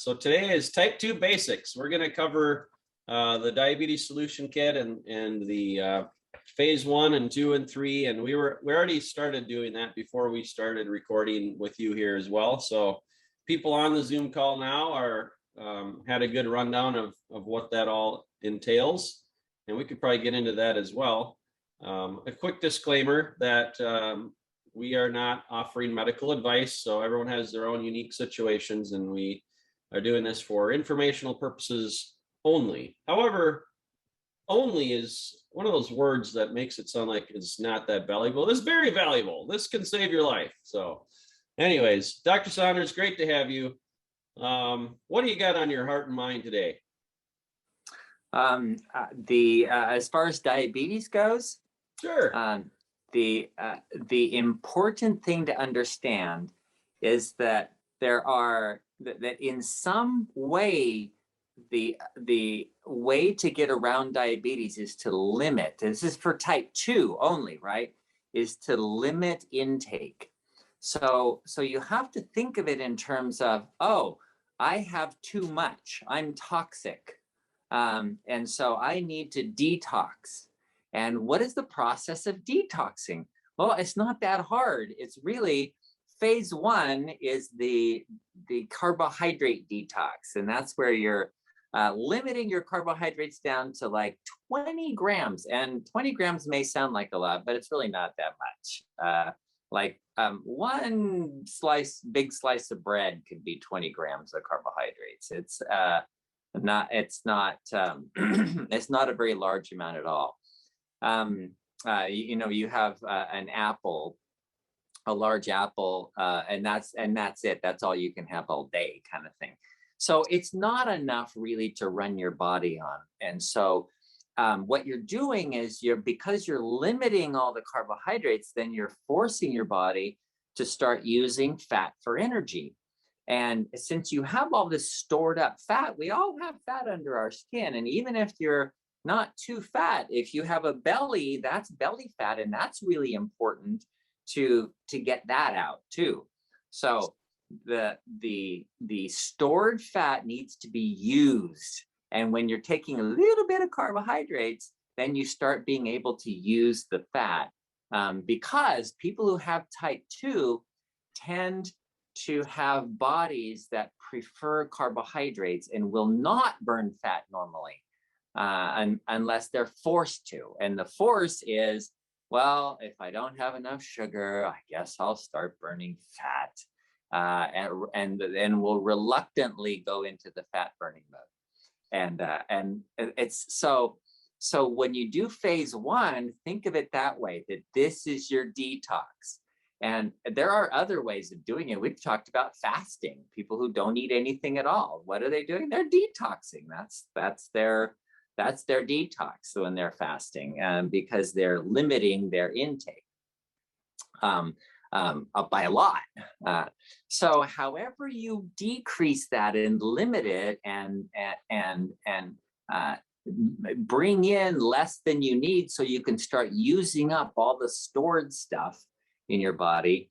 So today is type 2 basics. We're going to cover the diabetes solution kit and the phase 1 and 2 and 3. And we already started doing that before we started recording with you here as well. So people on the Zoom call now are had a good rundown of what that all entails. And we could probably get into that as well. A quick disclaimer that we are not offering medical advice. So everyone has their own unique situations, and we are doing this for informational purposes only. However, only is one of those words that makes it sound like it's not that valuable. It's very valuable. This can save your life. So anyways, Dr. Saunders, great to have you. What do you got on your heart and mind today? As far as diabetes goes, sure. The important thing to understand is that that in some way, the way to get around diabetes is to limit. This is for type 2 only, right? Is to limit intake. So you have to think of it in terms of, oh, I have too much. I'm toxic. And so I need to detox. And what is the process of detoxing? Well, it's not that hard. It's really phase 1 is the carbohydrate detox. And that's where you're limiting your carbohydrates down to like 20 grams. And 20 grams may sound like a lot, but it's really not that much. One big slice of bread could be 20 grams of carbohydrates. It's not a very large amount at all. You have an apple, a large apple, and that's it. That's all you can have all day, kind of thing. So it's not enough really to run your body on. And so what you're doing is because you're limiting all the carbohydrates, then you're forcing your body to start using fat for energy. And since you have all this stored up fat, we all have fat under our skin. And even if you're not too fat, if you have a belly, that's belly fat, and that's really important to get that out too. So the stored fat needs to be used. And when you're taking a little bit of carbohydrates, then you start being able to use the fat, because people who have type 2 tend to have bodies that prefer carbohydrates and will not burn fat normally, unless they're forced to. And the force is, well, if I don't have enough sugar, I guess I'll start burning fat, and then we'll reluctantly go into the fat burning mode. And it's so when you do phase 1, think of it that way, that this is your detox. And there are other ways of doing it. We've talked about fasting. People who don't eat anything at all, what are they doing? They're detoxing. That's their detox when they're fasting, because they're limiting their intake by a lot. So however you decrease that and limit it and bring in less than you need, so you can start using up all the stored stuff in your body,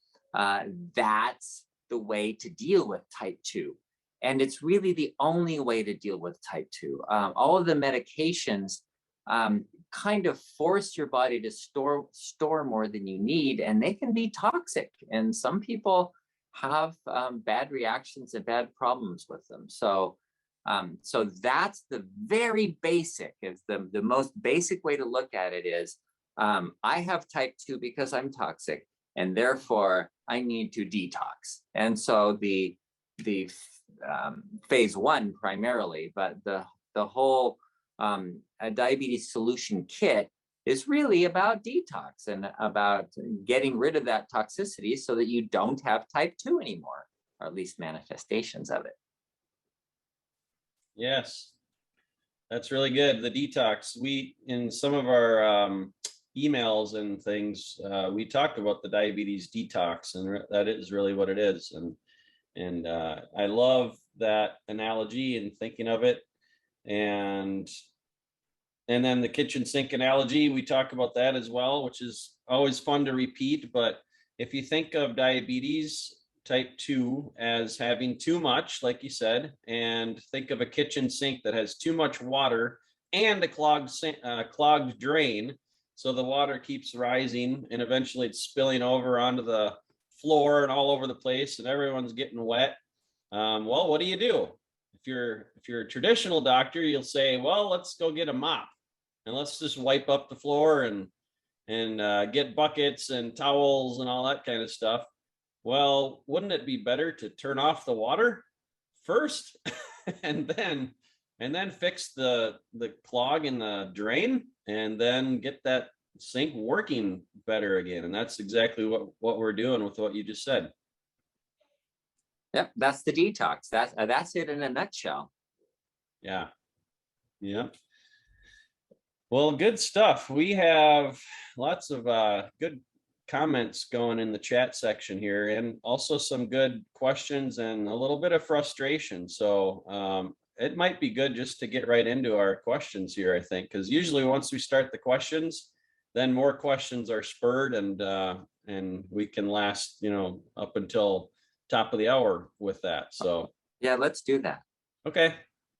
that's the way to deal with type 2. And it's really the only way to deal with type 2. All of the medications kind of force your body to store more than you need, and they can be toxic. And some people have bad reactions and bad problems with them. So that's the very basic, is the most basic way to look at it is, I have type 2 because I'm toxic, and therefore I need to detox. And so the phase 1 primarily, but the whole diabetes solution kit is really about detox and about getting rid of that toxicity so that you don't have type 2 anymore, or at least manifestations of it. Yes, that's really good. The detox, in some of our emails and things, we talked about the diabetes detox, and that is really what it is. And I love that analogy and thinking of it. And then the kitchen sink analogy, we talk about that as well, which is always fun to repeat. But if you think of diabetes type 2 as having too much, like you said, and think of a kitchen sink that has too much water and a clogged drain. So the water keeps rising and eventually it's spilling over onto the floor and all over the place and everyone's getting wet. Well, what do? If you're a traditional doctor, you'll say, well, let's go get a mop and let's just wipe up the floor and get buckets and towels and all that kind of stuff. Well, wouldn't it be better to turn off the water first and then fix the clog in the drain and then get that sink working better again? And that's exactly what we're doing with what you just said. Yep, that's the detox. That's it in a nutshell. Yeah. Yep. Well, good stuff. We have lots of good comments going in the chat section here, and also some good questions and a little bit of frustration. So it might be good just to get right into our questions here, I think, because usually once we start the questions, then more questions are spurred, and we can last, up until top of the hour with that. So yeah, let's do that. Okay.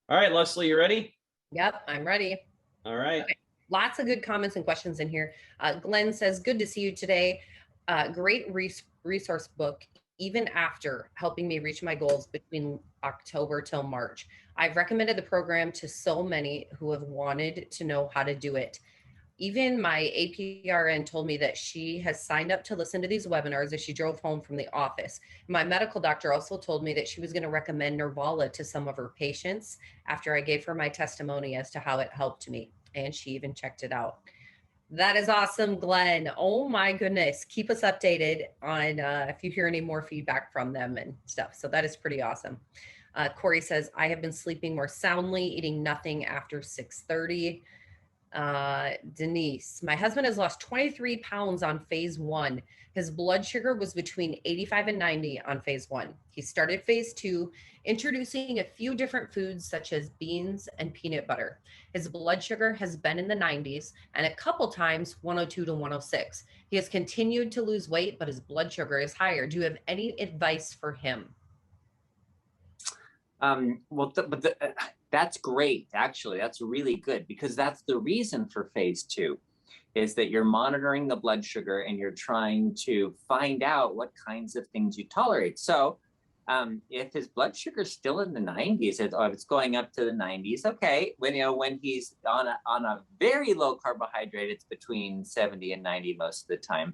All right, Leslie, you ready? Yep, I'm ready. All right. Okay. Lots of good comments and questions in here. Glenn says, good to see you today. Great resource book, even after helping me reach my goals between October till March. I've recommended the program to so many who have wanted to know how to do it. Even my APRN told me that she has signed up to listen to these webinars as she drove home from the office. My medical doctor also told me that she was going to recommend Nervala to some of her patients after I gave her my testimony as to how it helped me. And she even checked it out. That is awesome, Glenn. Oh my goodness. Keep us updated on if you hear any more feedback from them and stuff. So that is pretty awesome. Corey says, I have been sleeping more soundly, eating nothing after 6:30. Denise, my husband has lost 23 pounds on phase 1. His blood sugar was between 85 and 90 on phase 1. He started phase 2, introducing a few different foods such as beans and peanut butter. His blood sugar has been in the 90s and a couple times 102 to 106. He has continued to lose weight, but his blood sugar is higher. Do you have any advice for him? That's great. Actually, that's really good, because that's the reason for phase 2, is that you're monitoring the blood sugar and you're trying to find out what kinds of things you tolerate. So if his blood sugar is still in the 90s, if it's going up to the 90s, okay. When he's on a very low carbohydrate, it's between 70 and 90 most of the time.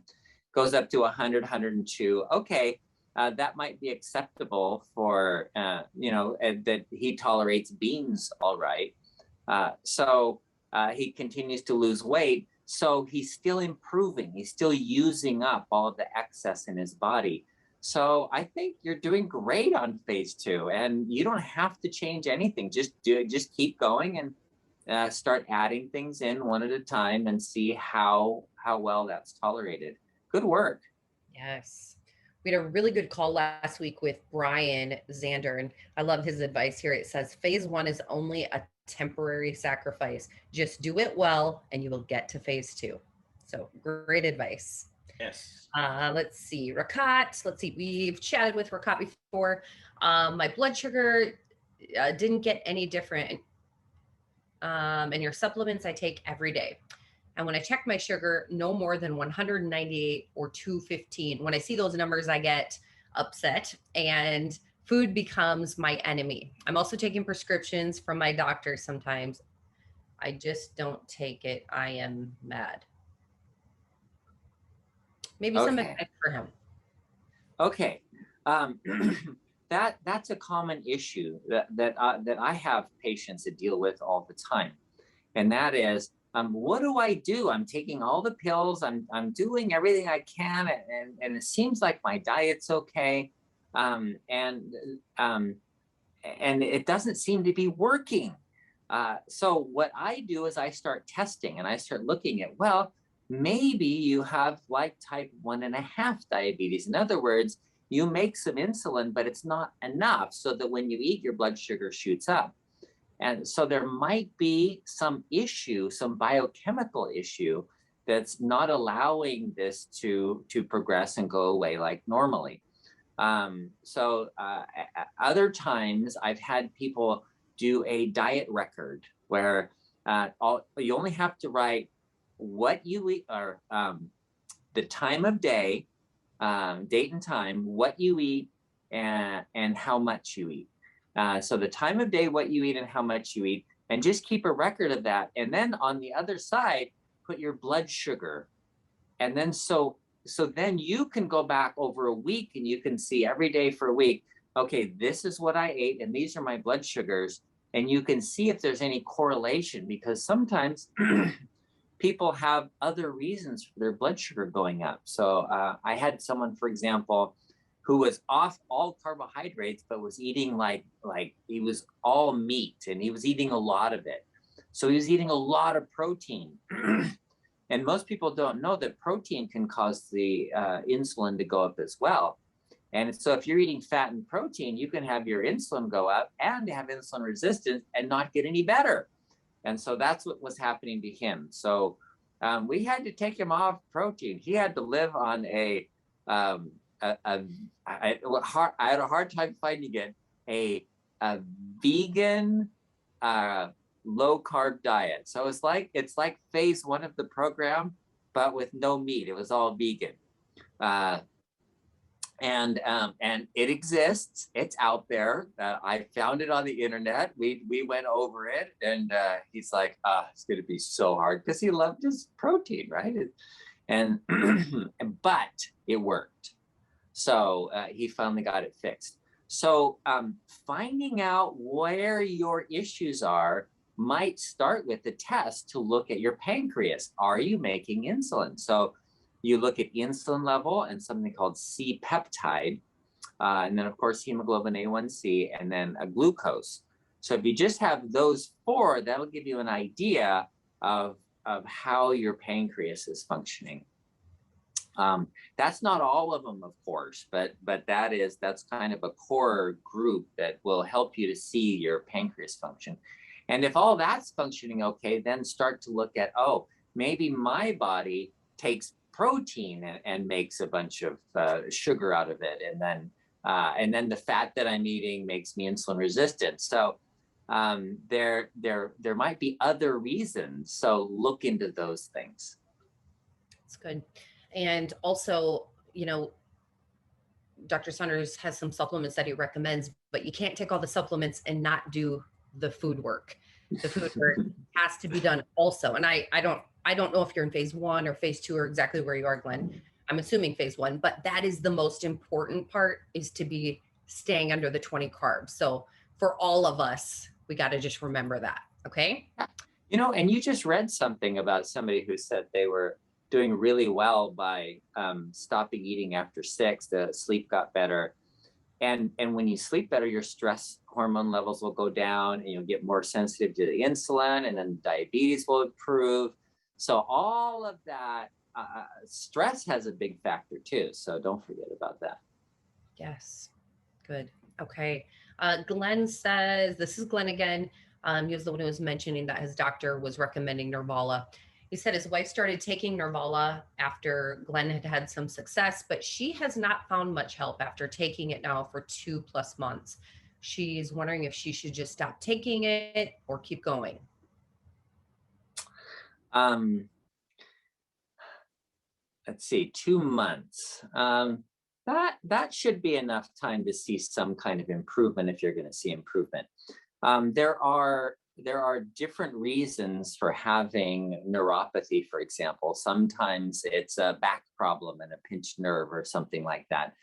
Goes up to 100, 102. Okay. That might be acceptable for, that he tolerates beans all right. So he continues to lose weight. So he's still improving. He's still using up all of the excess in his body. So I think you're doing great on phase 2, and you don't have to change anything. Just keep going and start adding things in one at a time and see how well that's tolerated. Good work. Yes. We had a really good call last week with Brian Zander, and I love his advice here. It says, phase 1 is only a temporary sacrifice. Just do it well and you will get to phase 2. So great advice. Yes. Let's see. Rakat. Let's see. We've chatted with Rakat before. My blood sugar didn't get any different. And your supplements I take every day. And when I check my sugar, no more than 198 or 215. When I see those numbers, I get upset and food becomes my enemy. I'm also taking prescriptions from my doctor sometimes. I just don't take it. I am mad. Maybe some advice for him. Okay. That's a common issue that I have patients that deal with all the time. And that is, what do I do? I'm taking all the pills. I'm doing everything I can, and it seems like my diet's okay, and it doesn't seem to be working. So what I do is I start testing and I start looking at, well, maybe you have like type 1.5 diabetes. In other words, you make some insulin, but it's not enough, so that when you eat, your blood sugar shoots up. And so there might be some issue, some biochemical issue, that's not allowing this to progress and go away like normally. Other times I've had people do a diet record where you only have to write what you eat, or the time of day, date and time, what you eat, and how much you eat. So the time of day, what you eat, and how much you eat, and just keep a record of that. And then on the other side, put your blood sugar. And then so then you can go back over a week and you can see every day for a week, okay, this is what I ate and these are my blood sugars. And you can see if there's any correlation, because sometimes people have other reasons for their blood sugar going up. So I had someone, for example, who was off all carbohydrates, but was eating like he was all meat and he was eating a lot of it. So he was eating a lot of protein. And most people don't know that protein can cause the insulin to go up as well. And so if you're eating fat and protein, you can have your insulin go up and have insulin resistance and not get any better. And so that's what was happening to him. So we had to take him off protein. He had to live on I had a hard time finding it, a vegan low carb diet. So it's like phase 1 of the program, but with no meat. It was all vegan. And it exists. It's out there. I found it on the internet. We went over it, and he's like, it's going to be so hard, because he loved his protein, right? And but it worked. So he finally got it fixed. So finding out where your issues are might start with the test to look at your pancreas. Are you making insulin? So you look at insulin level and something called C-peptide, and then of course hemoglobin A1C, and then a glucose. So if you just have those 4, that'll give you an idea of how your pancreas is functioning. That's not all of them, of course, but that's kind of a core group that will help you to see your pancreas function. And if all that's functioning okay, then start to look at, oh, maybe my body takes protein and makes a bunch of sugar out of it, and then the fat that I'm eating makes me insulin resistant. So there might be other reasons. So look into those things. That's good. And also, Dr. Saunders has some supplements that he recommends, but you can't take all the supplements and not do the food work. The food work has to be done also. And I don't know if you're in phase 1 or phase 2 or exactly where you are, Glenn. I'm assuming phase 1, but that is the most important part, is to be staying under the 20 carbs. So for all of us, we got to just remember that. Okay. And you just read something about somebody who said they were doing really well by stopping eating after 6. The sleep got better. And when you sleep better, your stress hormone levels will go down, and you'll get more sensitive to the insulin, and then diabetes will improve. So all of that, stress has a big factor too. So don't forget about that. Yes. Good. Okay. Glenn says, this is Glenn again. He was the one who was mentioning that his doctor was recommending Nervala. He said his wife started taking Nervala after Glenn had had some success, but she has not found much help after taking it now for 2+ months. She's wondering if she should just stop taking it or keep going. Let's see, 2 months. That should be enough time to see some kind of improvement if you're going to see improvement. There are different reasons for having neuropathy, for example. Sometimes it's a back problem and a pinched nerve or something like that.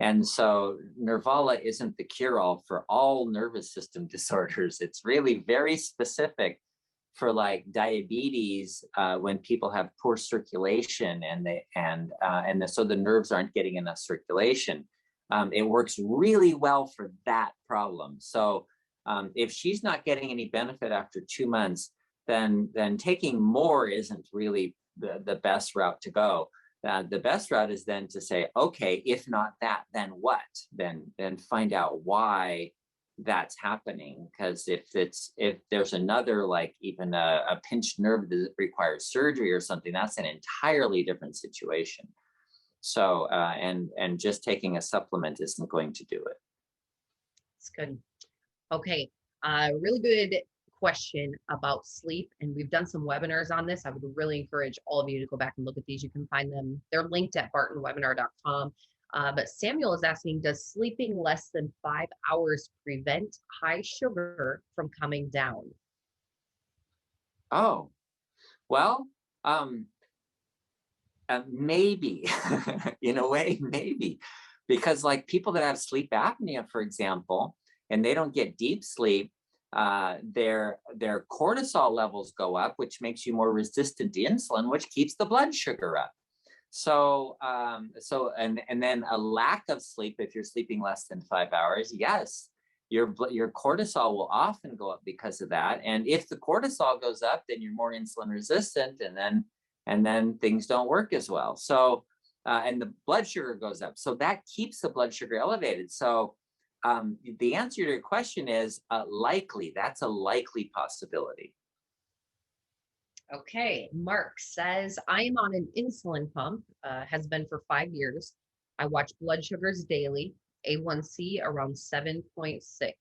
And so Nervala isn't the cure-all for all nervous system disorders. It's really very specific for like diabetes, when people have poor circulation so the nerves aren't getting enough circulation. It works really well for that problem. So if she's not getting any benefit after 2 months, then taking more isn't really the best route to go. The best route is then to say, okay, if not that, then what? Then find out why that's happening. Because if there's another, like even a pinched nerve that requires surgery or something, that's an entirely different situation. So, and just taking a supplement isn't going to do it. It's good. Okay. Really good question about sleep. And we've done some webinars on this. I would really encourage all of you to go back and look at these. You can find them. They're linked at bartonwebinar.com. But Samuel is asking, does sleeping less than 5 hours prevent high sugar from coming down? Oh, well, maybe in a way, maybe, because like people that have sleep apnea, for example, and they don't get deep sleep, their cortisol levels go up, which makes you more resistant to insulin, which keeps the blood sugar up. So, and then a lack of sleep, if you're sleeping less than 5 hours, yes, your cortisol will often go up because of that. And if the cortisol goes up, then you're more insulin resistant, and then things don't work as well. So, and the blood sugar goes up. So that keeps the blood sugar elevated. So the answer to your question is likely. That's a likely possibility. Okay, Mark says, I am on an insulin pump, has been for 5 years. I watch blood sugars daily, A1C around 7.6.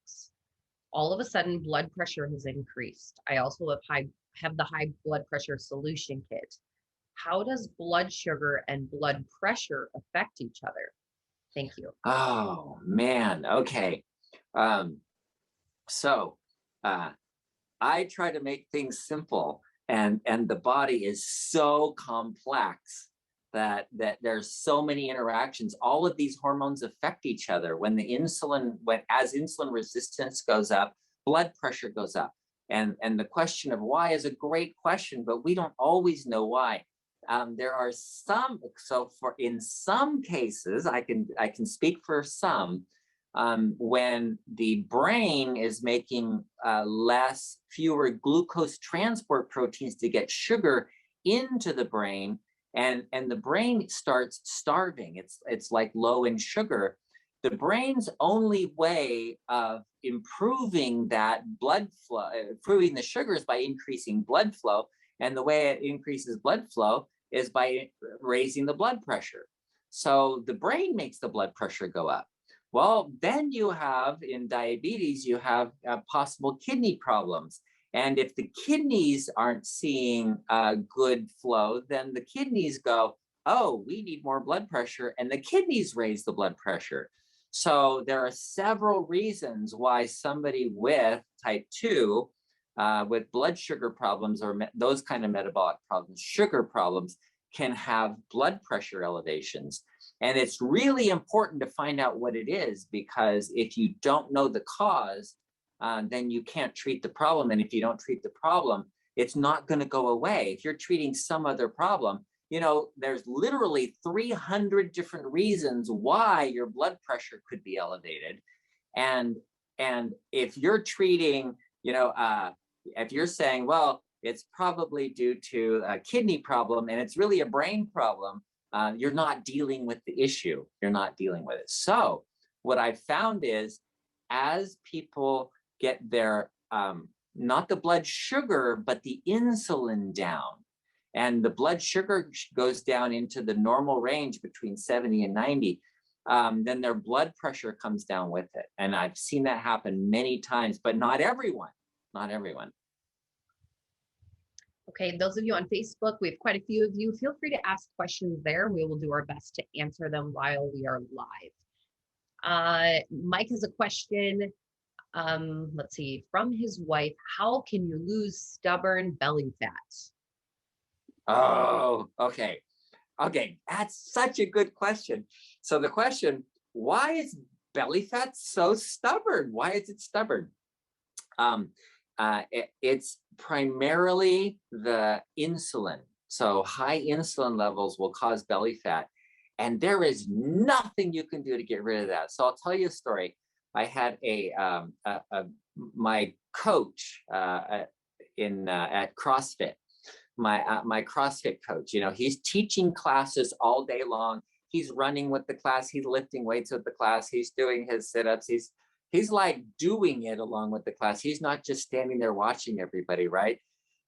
All of a sudden, blood pressure has increased. I also have the high blood pressure solution kit. How does blood sugar and blood pressure affect each other? Thank you. Oh, man. Okay. So I try to make things simple. And the body is so complex that there's so many interactions. All of these hormones affect each other. As insulin resistance goes up, blood pressure goes up. And the question of why is a great question, but we don't always know why. There are in some cases, I can speak for some, when the brain is making fewer glucose transport proteins to get sugar into the brain, and the brain starts starving. It's like low in sugar. The brain's only way of improving that blood flow, improving the sugars, by increasing blood flow. And the way it increases blood flow is by raising the blood pressure. So the brain makes the blood pressure go up. Well, then you have, in diabetes, you have possible kidney problems. And if the kidneys aren't seeing good flow, then the kidneys go, oh, we need more blood pressure, and the kidneys raise the blood pressure. So there are several reasons why somebody with type 2, with blood sugar problems or those kind of metabolic problems, sugar problems, can have blood pressure elevations. And it's really important to find out what it is, because if you don't know the cause, then you can't treat the problem. And if you don't treat the problem, it's not going to go away. If you're treating some other problem, there's literally 300 different reasons why your blood pressure could be elevated. And if you're treating, if you're saying, well, it's probably due to a kidney problem and it's really a brain problem, you're not dealing with the issue. You're not dealing with it. So what I found is, as people get their, not the blood sugar, but the insulin down, and the blood sugar goes down into the normal range between 70 and 90, then their blood pressure comes down with it. And I've seen that happen many times, but not everyone. Okay, those of you on Facebook, we have quite a few of you. Feel free to ask questions there. We will do our best to answer them while we are live. Mike has a question. Let's see, from his wife: how can you lose stubborn belly fat? Oh, okay. That's such a good question. So the question, why is belly fat so stubborn? Why is it stubborn? It's primarily the insulin. So high insulin levels will cause belly fat, and there is nothing you can do to get rid of that. So I'll tell you a story. I had my coach at CrossFit, my CrossFit coach. He's teaching classes all day long. He's running with the class. He's lifting weights with the class. He's doing his sit-ups. He's like doing it along with the class. He's not just standing there watching everybody, right?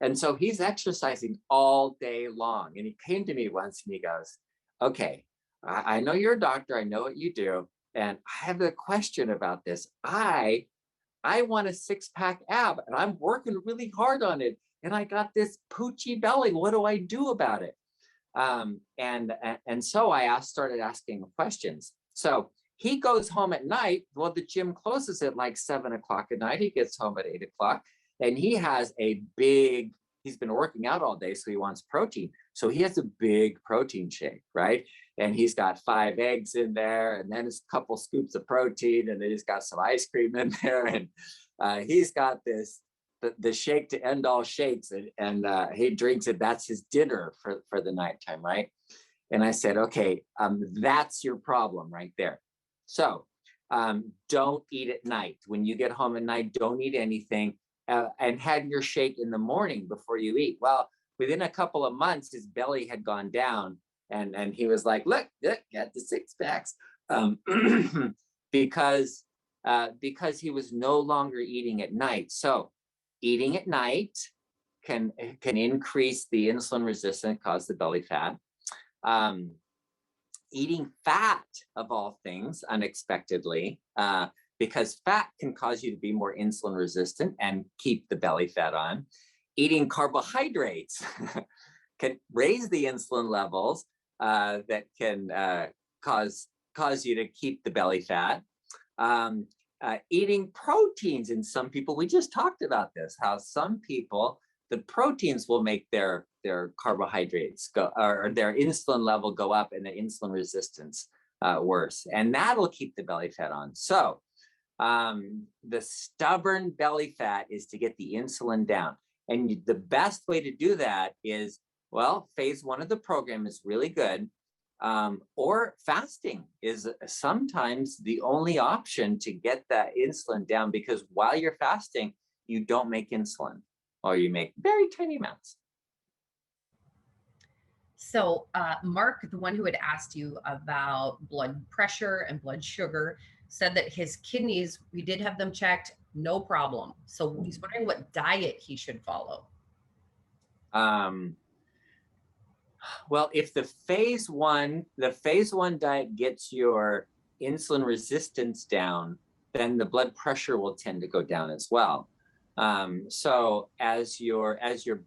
And so he's exercising all day long. And he came to me once and he goes, okay, I know you're a doctor. I know what you do. And I have a question about this. I want a 6-pack ab and I'm working really hard on it. And I got this poochy belly. What do I do about it? And so I started asking him questions. So he goes home at night. Well, the gym closes at like 7 o'clock at night. He gets home at 8 o'clock and he has he's been working out all day. So he wants protein. So he has a big protein shake, right? And he's got 5 eggs in there and then a couple scoops of protein and then he's got some ice cream in there. And he's got the shake to end all shakes and he drinks it. That's his dinner for the nighttime, right? And I said, okay, that's your problem right there. So don't eat at night. When you get home at night, don't eat anything and have your shake in the morning before you eat. Well, within a couple of months, his belly had gone down and he was like, look, got the 6-packs because he was no longer eating at night. So eating at night can increase the insulin resistance, cause the belly fat. Eating fat, of all things, unexpectedly, because fat can cause you to be more insulin resistant and keep the belly fat on. Eating carbohydrates can raise the insulin levels that can cause you to keep the belly fat. Eating proteins in some people, we just talked about this, how some people, the proteins will make their carbohydrates go, or their insulin level go up and the insulin resistance worse. And that'll keep the belly fat on. So the stubborn belly fat is to get the insulin down. And the best way to do that is, well, phase 1 of the program is really good. Or fasting is sometimes the only option to get that insulin down, because while you're fasting, you don't make insulin or you make very tiny amounts. So Mark, the one who had asked you about blood pressure and blood sugar, said that his kidneys, we did have them checked, no problem. So he's wondering what diet he should follow. Well, if the phase one diet gets your insulin resistance down, then the blood pressure will tend to go down as well. So as you're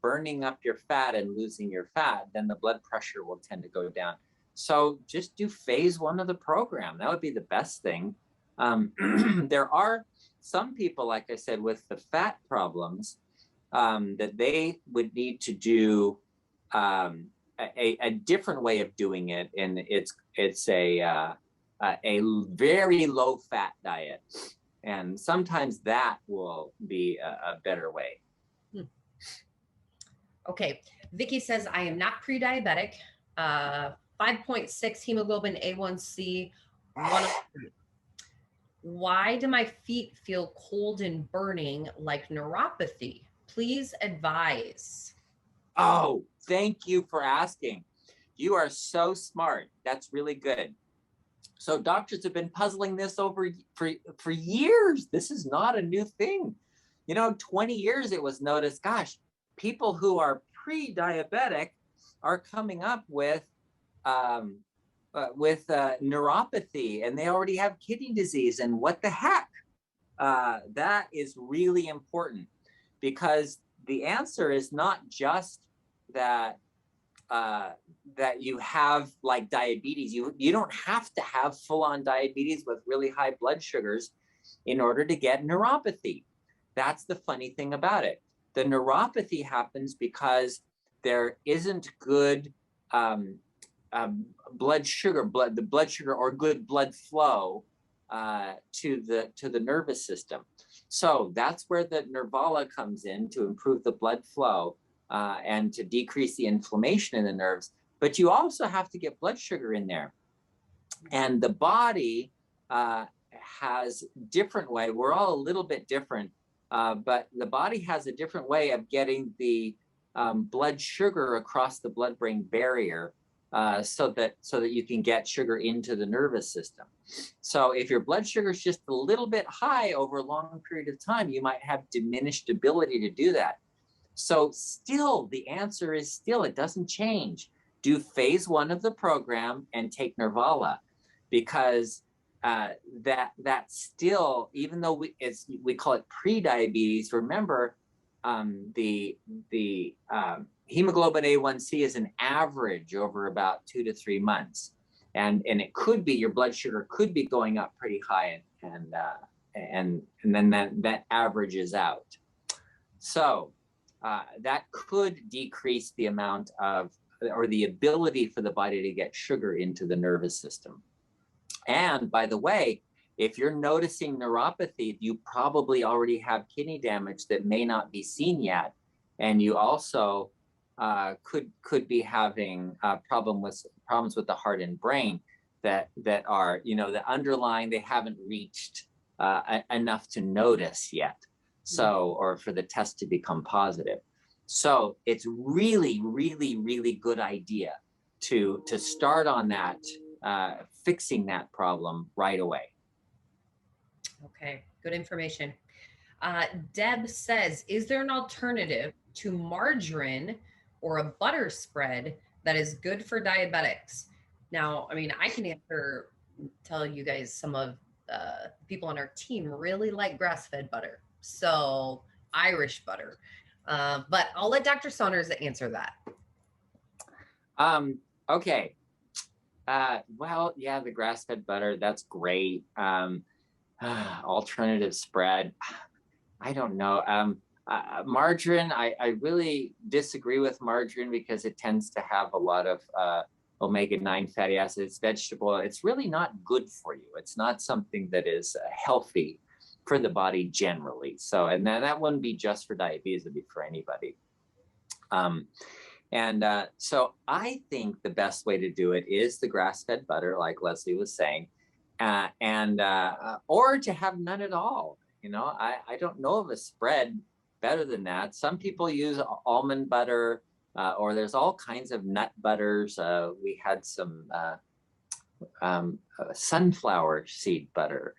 burning up your fat and losing your fat, then the blood pressure will tend to go down. So just do phase 1 of the program. That would be the best thing. There are some people, like I said, with the fat problems, that they would need to do a different way of doing it, and it's a very low fat diet, and sometimes that will be a better way. Okay, Vicky says, I am not pre-diabetic, 5.6 hemoglobin A1C, 103. Why do my feet feel cold and burning like neuropathy? Please advise. Oh, thank you for asking. You are so smart. That's really good. So doctors have been puzzling this over for years. This is not a new thing. 20 years it was noticed, gosh, people who are pre-diabetic are coming up with neuropathy, and they already have kidney disease. And what the heck? That is really important, because the answer is not just that you have like diabetes. You don't have to have full-on diabetes with really high blood sugars in order to get neuropathy. That's the funny thing about it. The neuropathy happens because there isn't good blood sugar or good blood flow to the nervous system. So that's where the Nervala comes in, to improve the blood flow and to decrease the inflammation in the nerves. But you also have to get blood sugar in there. And the body has different way. We're all a little bit different, but the body has a different way of getting the blood sugar across the blood-brain barrier, so that you can get sugar into the nervous system. So if your blood sugar is just a little bit high over a long period of time, you might have diminished ability to do that. So still, the answer is still, it doesn't change. do phase 1 of the program and take Nervala, because that still, even though we call it pre-diabetes, remember the hemoglobin A1C is an average over about 2 to 3 months, and it could be your blood sugar could be going up pretty high, and then that averages out. So that could decrease the amount of, or the ability for the body to get sugar into the nervous system. And by the way, if you're noticing neuropathy, you probably already have kidney damage that may not be seen yet. And you also could be having problems with the heart and brain that are, the underlying, they haven't reached enough to notice yet. So, or for the test to become positive. So it's really, really, really good idea to start on that, fixing that problem right away. Okay, good information. Deb says, is there an alternative to margarine or a butter spread that is good for diabetics? Now, I mean, I can tell you guys some of people on our team really like grass-fed butter. So Irish butter. But I'll let Dr. Saunders answer that. Okay. Well, yeah, the grass-fed butter, that's great. Alternative spread, I don't know. Margarine, I really disagree with margarine because it tends to have a lot of omega-9 fatty acids, vegetable. It's really not good for you. It's not something that is healthy for the body generally. So, and that wouldn't be just for diabetes, it'd be for anybody. So I think the best way to do it is the grass-fed butter, like Leslie was saying, or to have none at all. I don't know of a spread better than that. Some people use almond butter, or there's all kinds of nut butters. We had some sunflower seed butter,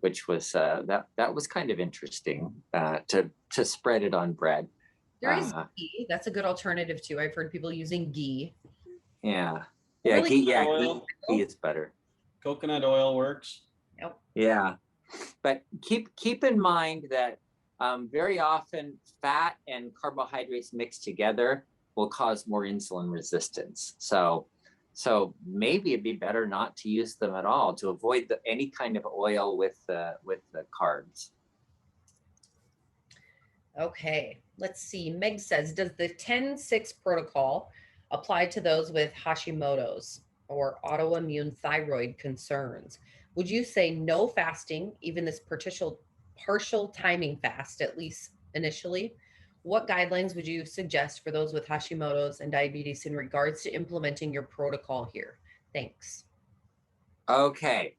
which was that was kind of interesting to spread it on bread. There is ghee. That's a good alternative too. I've heard people using ghee. Yeah, Really ghee is better. Coconut oil works. Yep. Yeah, but keep in mind that very often fat and carbohydrates mixed together will cause more insulin resistance. So maybe it'd be better not to use them at all, to avoid any kind of oil with the carbs. Okay, let's see. Meg says, does the 10-6 protocol apply to those with Hashimoto's or autoimmune thyroid concerns? Would you say no fasting, even this partial timing fast, at least initially? What guidelines would you suggest for those with Hashimoto's and diabetes in regards to implementing your protocol here? Thanks. Okay,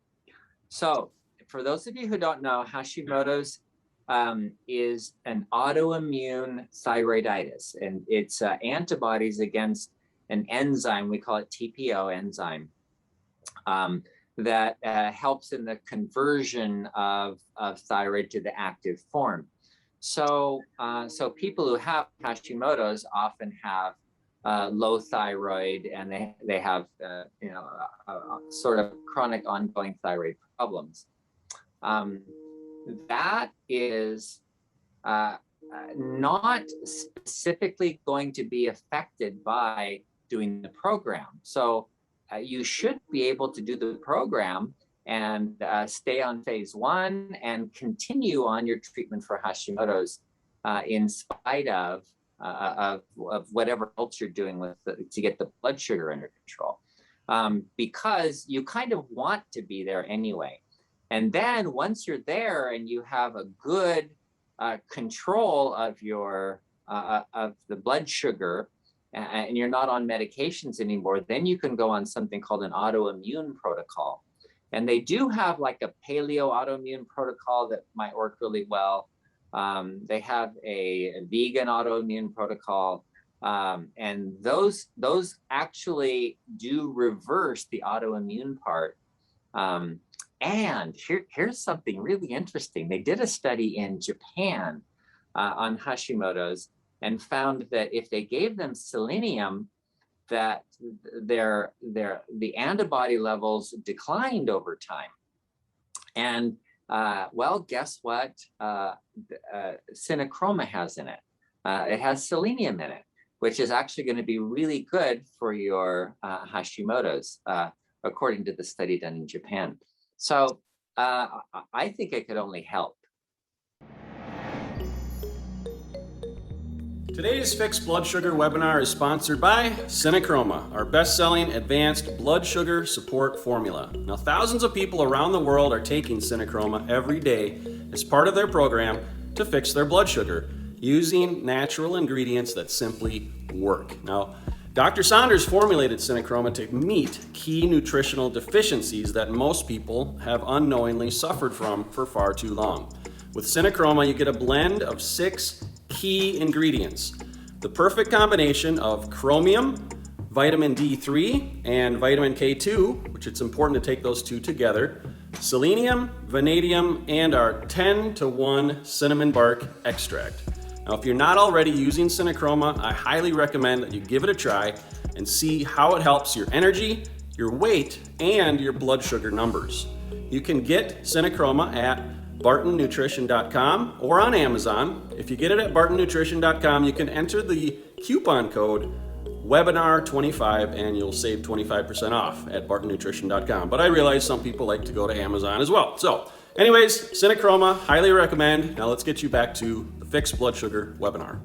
so for those of you who don't know, Hashimoto's is an autoimmune thyroiditis, and it's antibodies against an enzyme, we call it TPO enzyme, that helps in the conversion of thyroid to the active form. So people who have Hashimoto's often have low thyroid, and they have sort of chronic ongoing thyroid problems. That is not specifically going to be affected by doing the program. So you should be able to do the program and stay on phase 1 and continue on your treatment for Hashimoto's in spite of whatever else you're doing to get the blood sugar under control, because you kind of want to be there anyway. And then once you're there and you have a good control of of the blood sugar, and you're not on medications anymore, then you can go on something called an autoimmune protocol. And they do have like a paleo autoimmune protocol that might work really well. They have a vegan autoimmune protocol, and those actually do reverse the autoimmune part. And here's something really interesting. They did a study in Japan on Hashimoto's and found that if they gave them selenium, that the antibody levels declined over time. And well, guess what? Synachroma has in it. It has selenium in it, which is actually going to be really good for your Hashimoto's, according to the study done in Japan. So I think it could only help. Today's Fixed Blood Sugar webinar is sponsored by Synachroma, our best-selling advanced blood sugar support formula. Now, thousands of people around the world are taking Synachroma every day as part of their program to fix their blood sugar using natural ingredients that simply work. Now, Dr. Saunders formulated Synachroma to meet key nutritional deficiencies that most people have unknowingly suffered from for far too long. With Synachroma, you get a blend of 6 key ingredients. The perfect combination of chromium, vitamin D3, and vitamin K2, which it's important to take those 2 together, selenium, vanadium, and our 10-to-1 cinnamon bark extract. Now, if you're not already using Synachroma, I highly recommend that you give it a try and see how it helps your energy, your weight, and your blood sugar numbers. You can get Synachroma at bartonnutrition.com or on Amazon. If you get it at bartonnutrition.com, you can enter the coupon code webinar25 and you'll save 25% off at bartonnutrition.com. But I realize some people like to go to Amazon as well. So anyways, Synachroma, highly recommend. Now let's get you back to the Fixed Blood Sugar webinar.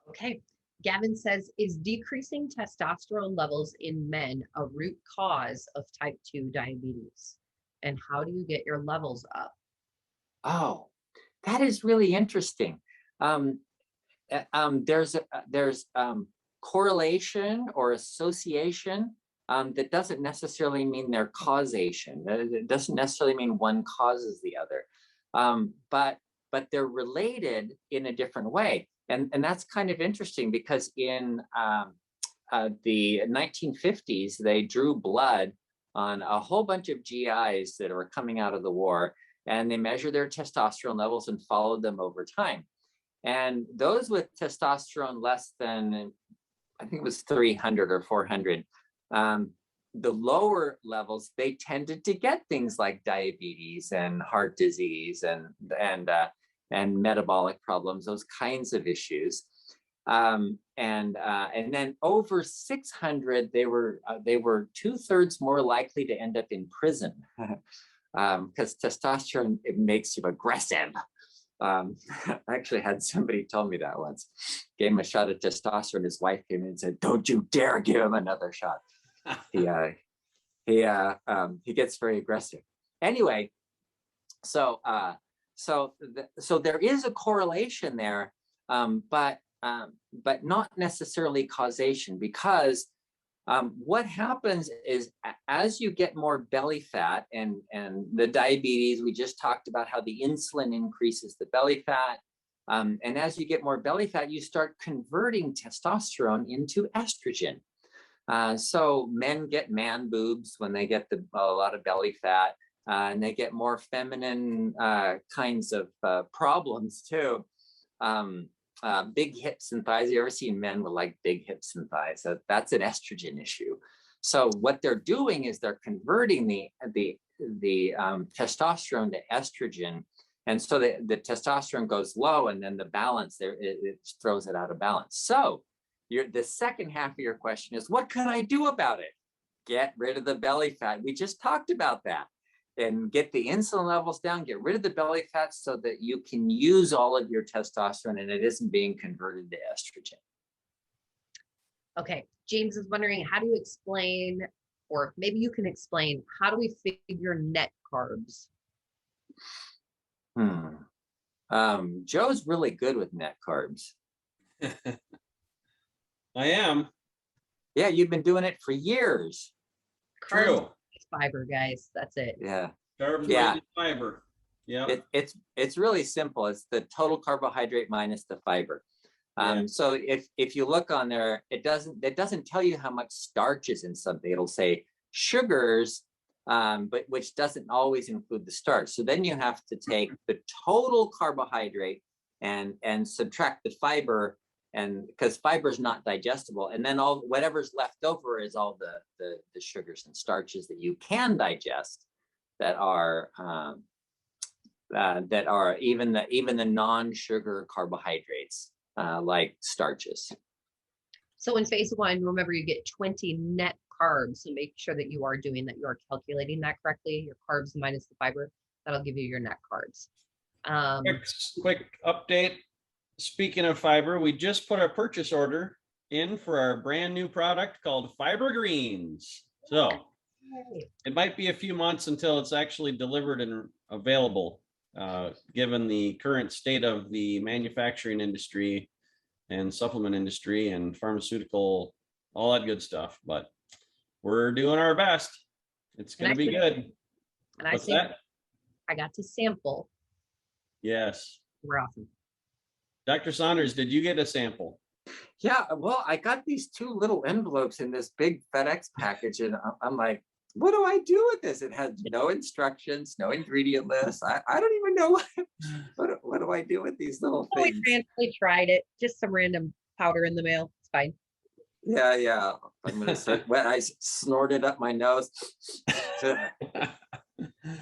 Okay. Gavin says, is decreasing testosterone levels in men a root cause of type 2 diabetes? And how do you get your levels up? Oh, that is really interesting. There's correlation or association that doesn't necessarily mean they're causation. It doesn't necessarily mean one causes the other, but they're related in a different way. And that's kind of interesting because in the 1950s, they drew blood on a whole bunch of GIs that were coming out of the war, and they measured their testosterone levels and followed them over time. And those with testosterone less than, I think it was 300 or 400, the lower levels, they tended to get things like diabetes and heart disease and metabolic problems, those kinds of issues. And then over 600, they were 2/3 more likely to end up in prison because testosterone, it makes you aggressive. I actually had somebody tell me that once. Gave him a shot of testosterone. His wife came in and said, "Don't you dare give him another shot." He gets very aggressive. Anyway, so there is a correlation there, but not necessarily causation, because what happens is as you get more belly fat and the diabetes, we just talked about how the insulin increases the belly fat. And as you get more belly fat, you start converting testosterone into estrogen. So men get man boobs when they get a lot of belly fat, and they get more feminine kinds of problems too. Big hips and thighs. You ever seen men with like big hips and thighs? So that's an estrogen issue. So what they're doing is they're converting the testosterone to estrogen, and so the testosterone goes low, and then the balance there, it throws it out of balance. So the second half of your question is, what can I do about it? Get rid of the belly fat. We just talked about that. And get the insulin levels down, get rid of the belly fat so that you can use all of your testosterone and it isn't being converted to estrogen. Okay, James is wondering, how do you explain, or maybe you can explain, how do we figure net carbs? Joe's really good with net carbs. I am. Yeah, you've been doing it for years. True. Fiber, guys, that's it. Yeah. Carbs, Yeah. fiber. Yeah. It's really simple. It's the total carbohydrate minus the fiber. So if you look on there, it doesn't tell you how much starch is in something. It'll say sugars, but which doesn't always include the starch. So then you have to take the total carbohydrate and subtract the fiber and because fiber is not digestible, and then all whatever's left over is all the sugars and starches that you can digest, that are even the non-sugar carbohydrates, like starches. So in phase one, remember you get 20 net carbs. So make sure that you are doing that. You are calculating that correctly. Your carbs minus the fiber, that'll give you your net carbs. Quick update. Speaking of fiber, we just put our purchase order in for our brand new product called Fiber Greens. So it might be a few months until it's actually delivered and available, given the current state of the manufacturing industry and supplement industry and pharmaceutical, all that good stuff. But we're doing our best. It's going to be good. And What's that? I got to sample. Yes. We're awesome. Dr. Saunders, did you get a sample? Yeah, well, I got these 2 little envelopes in this big FedEx package, and I'm like, what do I do with this? It has no instructions, no ingredient list. I don't even know what do I do with these little things. We randomly tried it. Just some random powder in the mail. It's fine. Yeah. I'm gonna say when I snorted up my nose.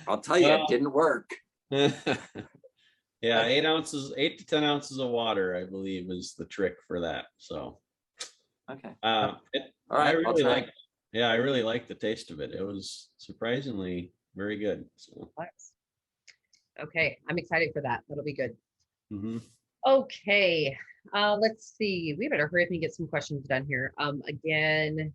I'll tell you, it didn't work. Yeah, 8 to 10 ounces of water, I believe, is the trick for that. So, okay. All right, I really liked the taste of it. It was surprisingly very good. So. Okay, I'm excited for that. That'll be good. Mm-hmm. Okay, let's see. We better hurry up and get some questions done here. Again,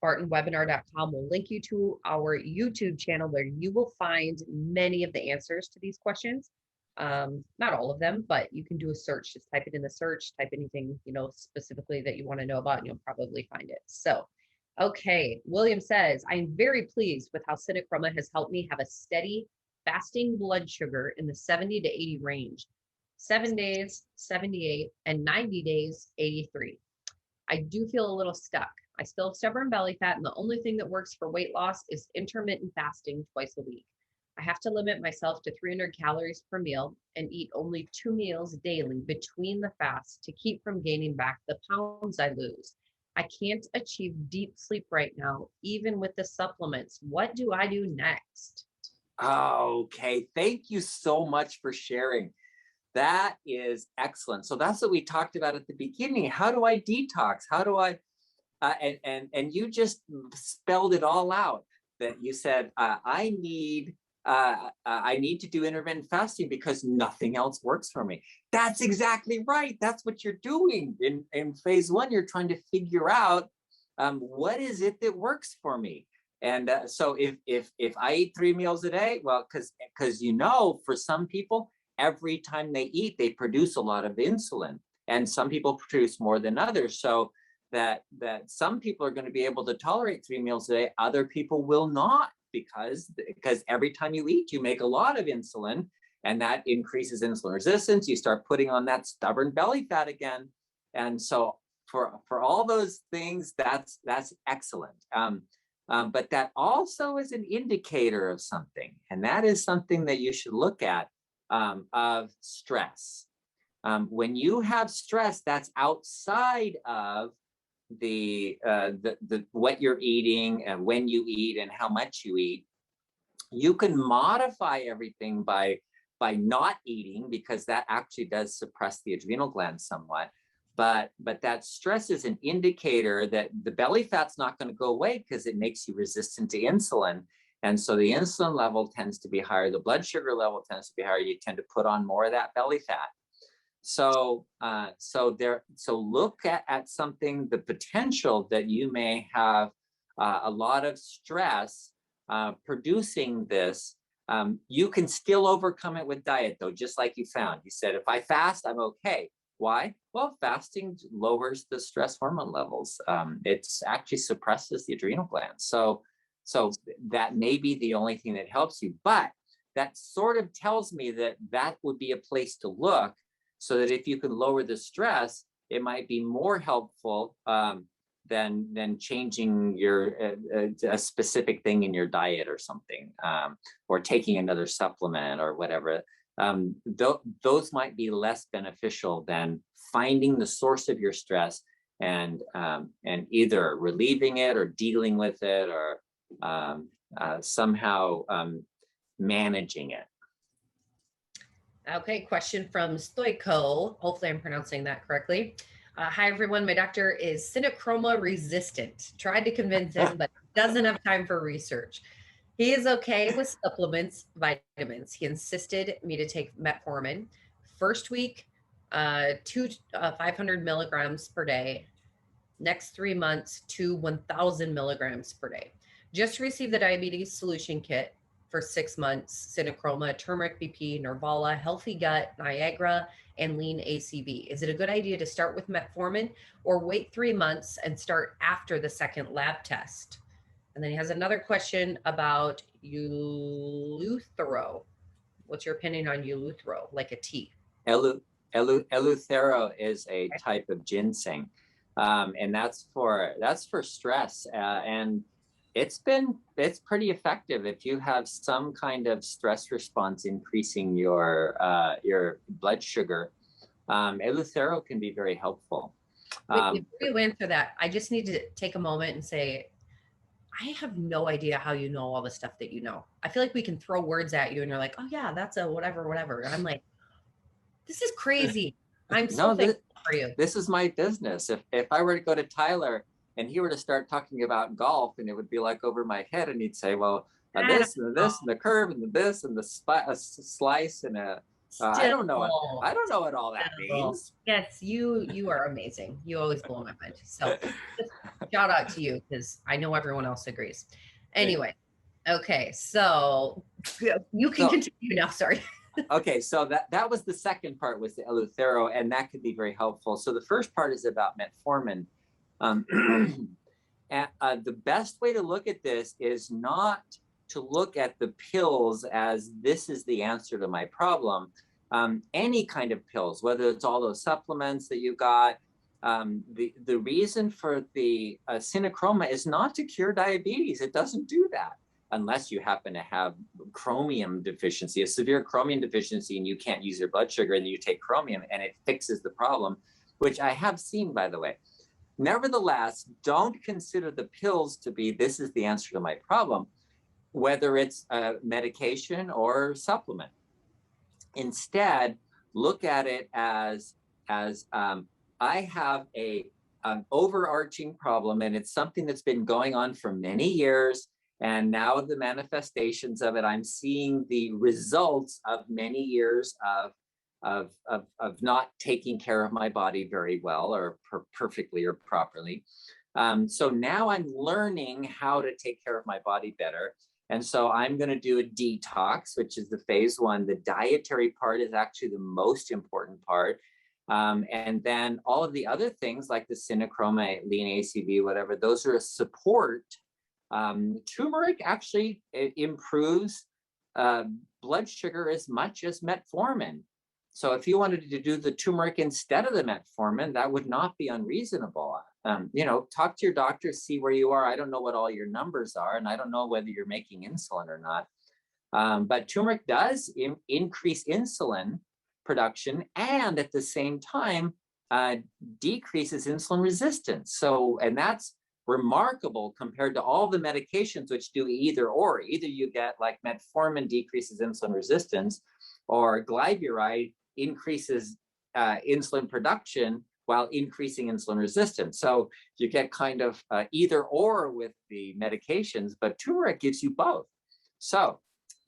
bartonwebinar.com will link you to our YouTube channel where you will find many of the answers to these questions. Not all of them, but you can do a search. Just type it in the search, type anything, specifically that you want to know about, and you'll probably find it. So, okay. William says, I'm very pleased with how Cinechroma has helped me have a steady fasting blood sugar in the 70 to 80 range. 7 days, 78, and 90 days, 83. I do feel a little stuck. I still have stubborn belly fat, and the only thing that works for weight loss is intermittent fasting twice a week. I have to limit myself to 300 calories per meal and eat only 2 meals daily between the fasts to keep from gaining back the pounds I lose. I can't achieve deep sleep right now, even with the supplements. What do I do next? Okay, thank you so much for sharing. That is excellent. So that's what we talked about at the beginning. How do I detox? How do I, and you just spelled it all out, that you said, I need to do intermittent fasting because nothing else works for me. That's exactly right. That's what you're doing. In phase one, you're trying to figure out what is it that works for me. And so if I eat 3 meals a day, well, because for some people, every time they eat, they produce a lot of insulin, and some people produce more than others. So that some people are going to be able to tolerate 3 meals a day, other people will not, because every time you eat, you make a lot of insulin, and that increases insulin resistance. You start putting on that stubborn belly fat again. And so for all those things, that's excellent. But that also is an indicator of something, and that is something that you should look at, of stress. When you have stress that's outside of the what you're eating and when you eat and how much you eat, you can modify everything by not eating, because that actually does suppress the adrenal glands somewhat. But that stress is an indicator that the belly fat's not going to go away, because it makes you resistant to insulin. And so the insulin level tends to be higher, the blood sugar level tends to be higher, you tend to put on more of that belly fat. So look at something, the potential that you may have a lot of stress producing this. You can still overcome it with diet, though, just like you found. You said, if I fast, I'm okay. Why? Well, fasting lowers the stress hormone levels. It actually suppresses the adrenal glands. So that may be the only thing that helps you, but that sort of tells me that would be a place to look, so that if you can lower the stress, it might be more helpful than changing a specific thing in your diet or something, or taking another supplement or whatever. those might be less beneficial than finding the source of your stress and either relieving it or dealing with it or somehow managing it. Okay, question from Stoico. Hopefully I'm pronouncing that correctly. Hi, everyone. My doctor is synochroma resistant. Tried to convince him, but doesn't have time for research. He is okay with supplements, vitamins. He insisted me to take metformin. First week, 500 milligrams per day. Next 3 months, 1,000 milligrams per day. Just received the diabetes solution kit for 6 months, synochroma, turmeric BP, Nervala, healthy gut, Niagara, and lean ACV. Is it a good idea to start with metformin or wait 3 months and start after the second lab test? And then he has another question about Eleuthero. What's your opinion on Eleuthero, like a tea? Eleuthero is a type of ginseng, and that's for stress, and it's pretty effective if you have some kind of stress response increasing your blood sugar. Eleuthero can be very helpful. Wait, before you answer that, I just need to take a moment and say, I have no idea how you know all the stuff that you know. I feel like we can throw words at you and you're like, oh yeah, that's a whatever, whatever. And I'm like, this is crazy. I'm so thankful for you. This is my business. If I were to go to Tyler and he were to start talking about golf, and it would be like over my head, and he'd say, well, this and this and the curve and the this and the slice and I don't know what all that means. Yes, you are amazing. You always blow my mind. So shout out to you because I know everyone else agrees. Anyway, okay, so you can continue now. Sorry. Okay, so that was the second part, was the Eleuthero, and that could be very helpful. So the first part is about metformin. The best way to look at this is not to look at the pills as this is the answer to my problem. Any kind of pills, whether it's all those supplements that you got, the reason for the synochroma is not to cure diabetes. It doesn't do that unless you happen to have chromium deficiency, a severe chromium deficiency, and you can't use your blood sugar, and you take chromium and it fixes the problem, which I have seen, by the way. Nevertheless, don't consider the pills to be this is the answer to my problem, whether it's a medication or supplement. Instead, look at it as I have an overarching problem, and it's something that's been going on for many years. And now the manifestations of it, I'm seeing the results of many years of not taking care of my body very well or perfectly or properly. So now I'm learning how to take care of my body better. And so I'm going to do a detox, which is the phase 1. The dietary part is actually the most important part. And then all of the other things like the synochroma, lean ACV, whatever, those are a support. Turmeric actually improves blood sugar as much as metformin. So if you wanted to do the turmeric instead of the metformin, that would not be unreasonable. Talk to your doctor, see where you are. I don't know what all your numbers are, and I don't know whether you're making insulin or not. But turmeric does increase insulin production, and at the same time decreases insulin resistance. And that's remarkable compared to all the medications which do either or. Either you get like metformin decreases insulin resistance, or glyburide increases insulin production while increasing insulin resistance. So you get kind of either or with the medications, but turmeric gives you both. So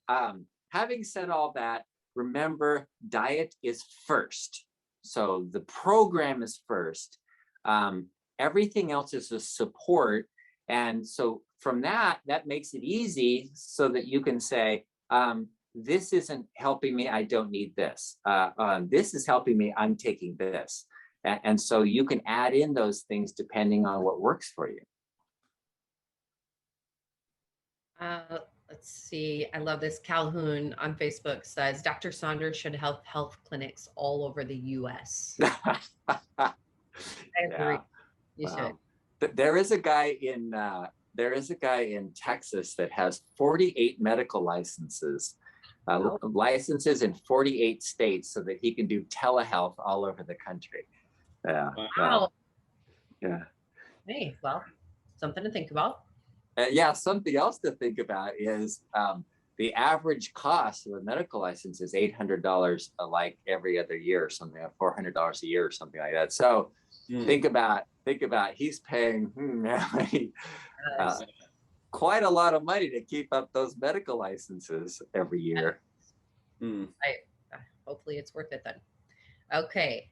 having said all that, remember, diet is first. So the program is first. Everything else is a support. And so from that makes it easy so that you can say, this isn't helping me, I don't need this. This is helping me, I'm taking this. And so you can add in those things depending on what works for you. Let's see. I love this. Calhoun on Facebook says, Dr. Saunders should have health clinics all over the U.S. I agree. You should. There is a guy in Texas that has 48 medical licenses. licenses in 48 states so that he can do telehealth all over the country. Yeah. Wow. Yeah. Hey, well, something to think about. Yeah, something else to think about is the average cost of a medical license is $800 like every other year or something, $400 a year or something like that. So think about he's paying quite a lot of money to keep up those medical licenses every year. Hopefully it's worth it then. Okay.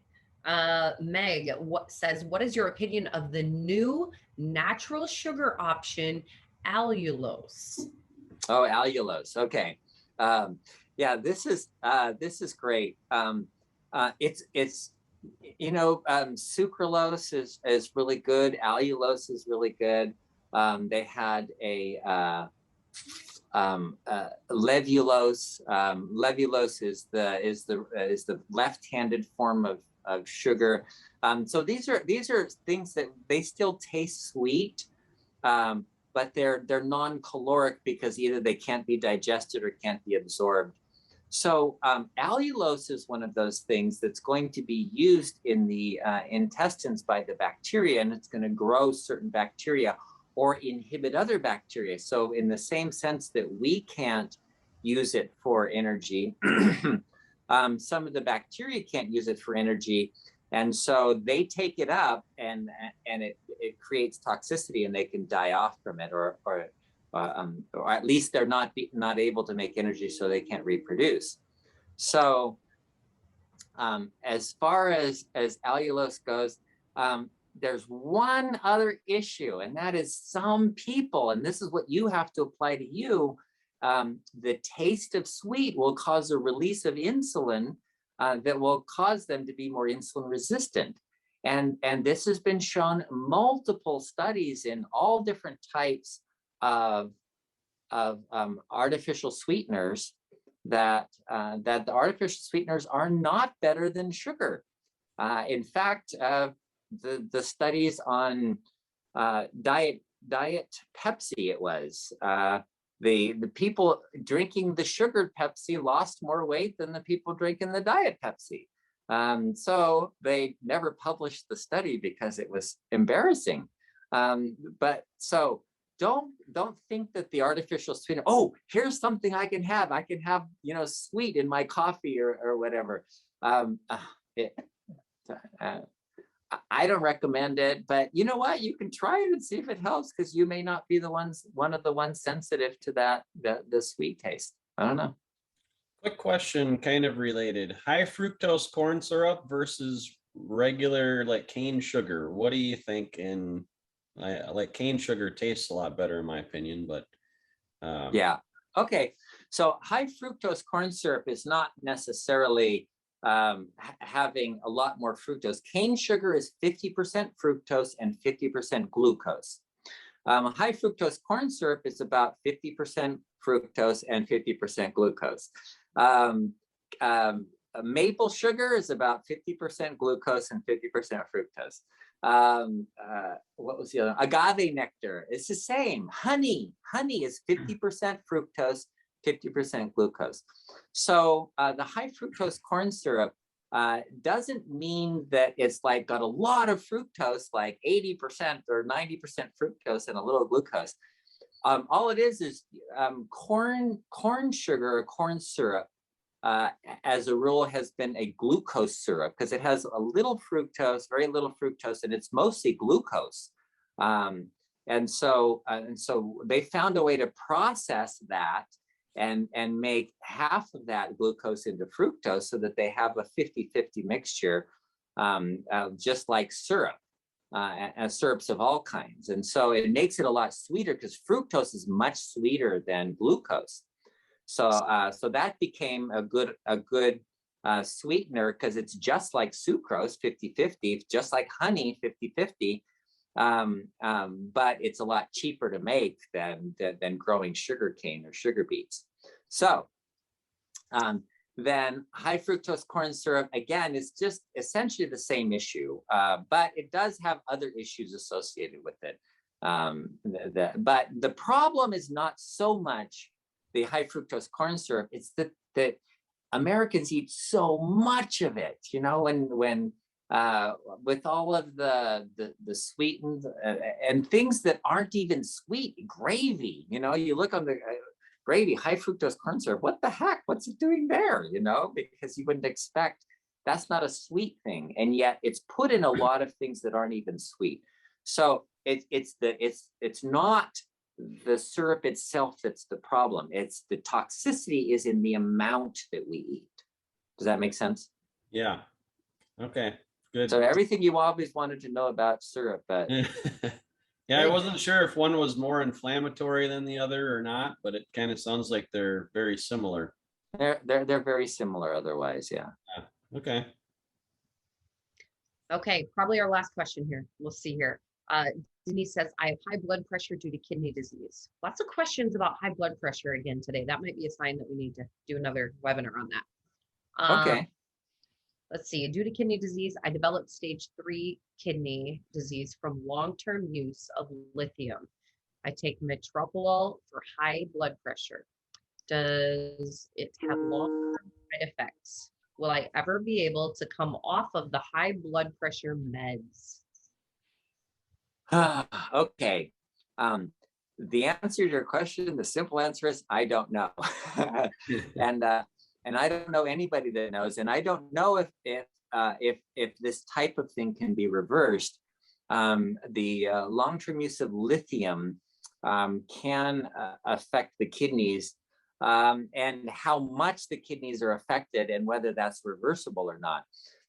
Meg, what is your opinion of the new natural sugar option, allulose? Oh, allulose. Okay. Yeah, this is great. It's sucralose is really good. Allulose is really good. They had a levulose. Levulose is the left-handed form of sugar. So these are things that they still taste sweet, but they're non-caloric because either they can't be digested or can't be absorbed. So allulose is one of those things that's going to be used in the intestines by the bacteria, and it's going to grow certain bacteria or inhibit other bacteria. So in the same sense that we can't use it for energy, some of the bacteria can't use it for energy. And so they take it up and it creates toxicity, and they can die off from it, or at least they're not able to make energy, so they can't reproduce. So as far as allulose goes, there's one other issue, and that is some people, and this is what you have to apply to you, the taste of sweet will cause a release of insulin that will cause them to be more insulin resistant. And this has been shown multiple studies in all different types of artificial sweeteners that the artificial sweeteners are not better than sugar. In fact, the studies on diet Pepsi, it was the people drinking the sugared Pepsi lost more weight than the people drinking the diet Pepsi. So they never published the study because it was embarrassing. But so don't think that the artificial sweetener, oh, here's something I can have, sweet in my coffee or whatever. I don't recommend it, but you know what? You can try it and see if it helps, because you may not be one of the ones sensitive to the sweet taste. I don't know. Quick question, kind of related. High fructose corn syrup versus regular like cane sugar. What do you think? And I like cane sugar tastes a lot better in my opinion, but yeah. Okay. So high fructose corn syrup is not necessarily having a lot more fructose. Cane sugar is 50% fructose and 50% glucose. High fructose corn syrup is about 50% fructose and 50% glucose. Maple sugar is about 50% glucose and 50% fructose. What was the other? Agave nectar. It's the same. Honey is 50% fructose, 50% glucose. So the high fructose corn syrup doesn't mean that it's like got a lot of fructose, like 80% or 90% fructose and a little glucose. All it is corn sugar or corn syrup, as a rule, has been a glucose syrup because it has a little fructose, very little fructose, and it's mostly glucose. And so they found a way to process that and make half of that glucose into fructose so that they have a 50-50 mixture, just like syrup, and syrups of all kinds. And so it makes it a lot sweeter because fructose is much sweeter than glucose. So that became a good sweetener because it's just like sucrose, 50-50, just like honey, 50-50. But it's a lot cheaper to make than growing sugarcane or sugar beets. So then high fructose corn syrup, again, is just essentially the same issue, but it does have other issues associated with it. But the problem is not so much the high fructose corn syrup, it's the that Americans eat so much of it, you know, and when with all of the sweetened and things that aren't even sweet, gravy, you know, you look on the gravy, high fructose corn syrup, what the heck, what's it doing there, you know, because you wouldn't expect, that's not a sweet thing, and yet it's put in a lot of things that aren't even sweet. So it's not the syrup itself that's the problem. It's the toxicity is in the amount that we eat. Does that make sense? Yeah. Okay. Good. So everything you always wanted to know about syrup, but yeah, I wasn't sure if one was more inflammatory than the other or not, but it kind of sounds like they're very similar. they're very similar otherwise, yeah. Okay. Okay, probably our last question here. We'll see here. Denise says, I have high blood pressure due to kidney disease. Lots of questions about high blood pressure again today. That might be a sign that we need to do another webinar on that. Okay. Let's see. Due to kidney disease, I developed stage 3 kidney disease from long-term use of lithium. I take metoprolol for high blood pressure. Does it have long-term side effects? Will I ever be able to come off of the high blood pressure meds? Okay. The answer to your question, the simple answer is I don't know. And I don't know anybody that knows, and I don't know if this type of thing can be reversed. The long-term use of lithium can affect the kidneys, and how much the kidneys are affected and whether that's reversible or not.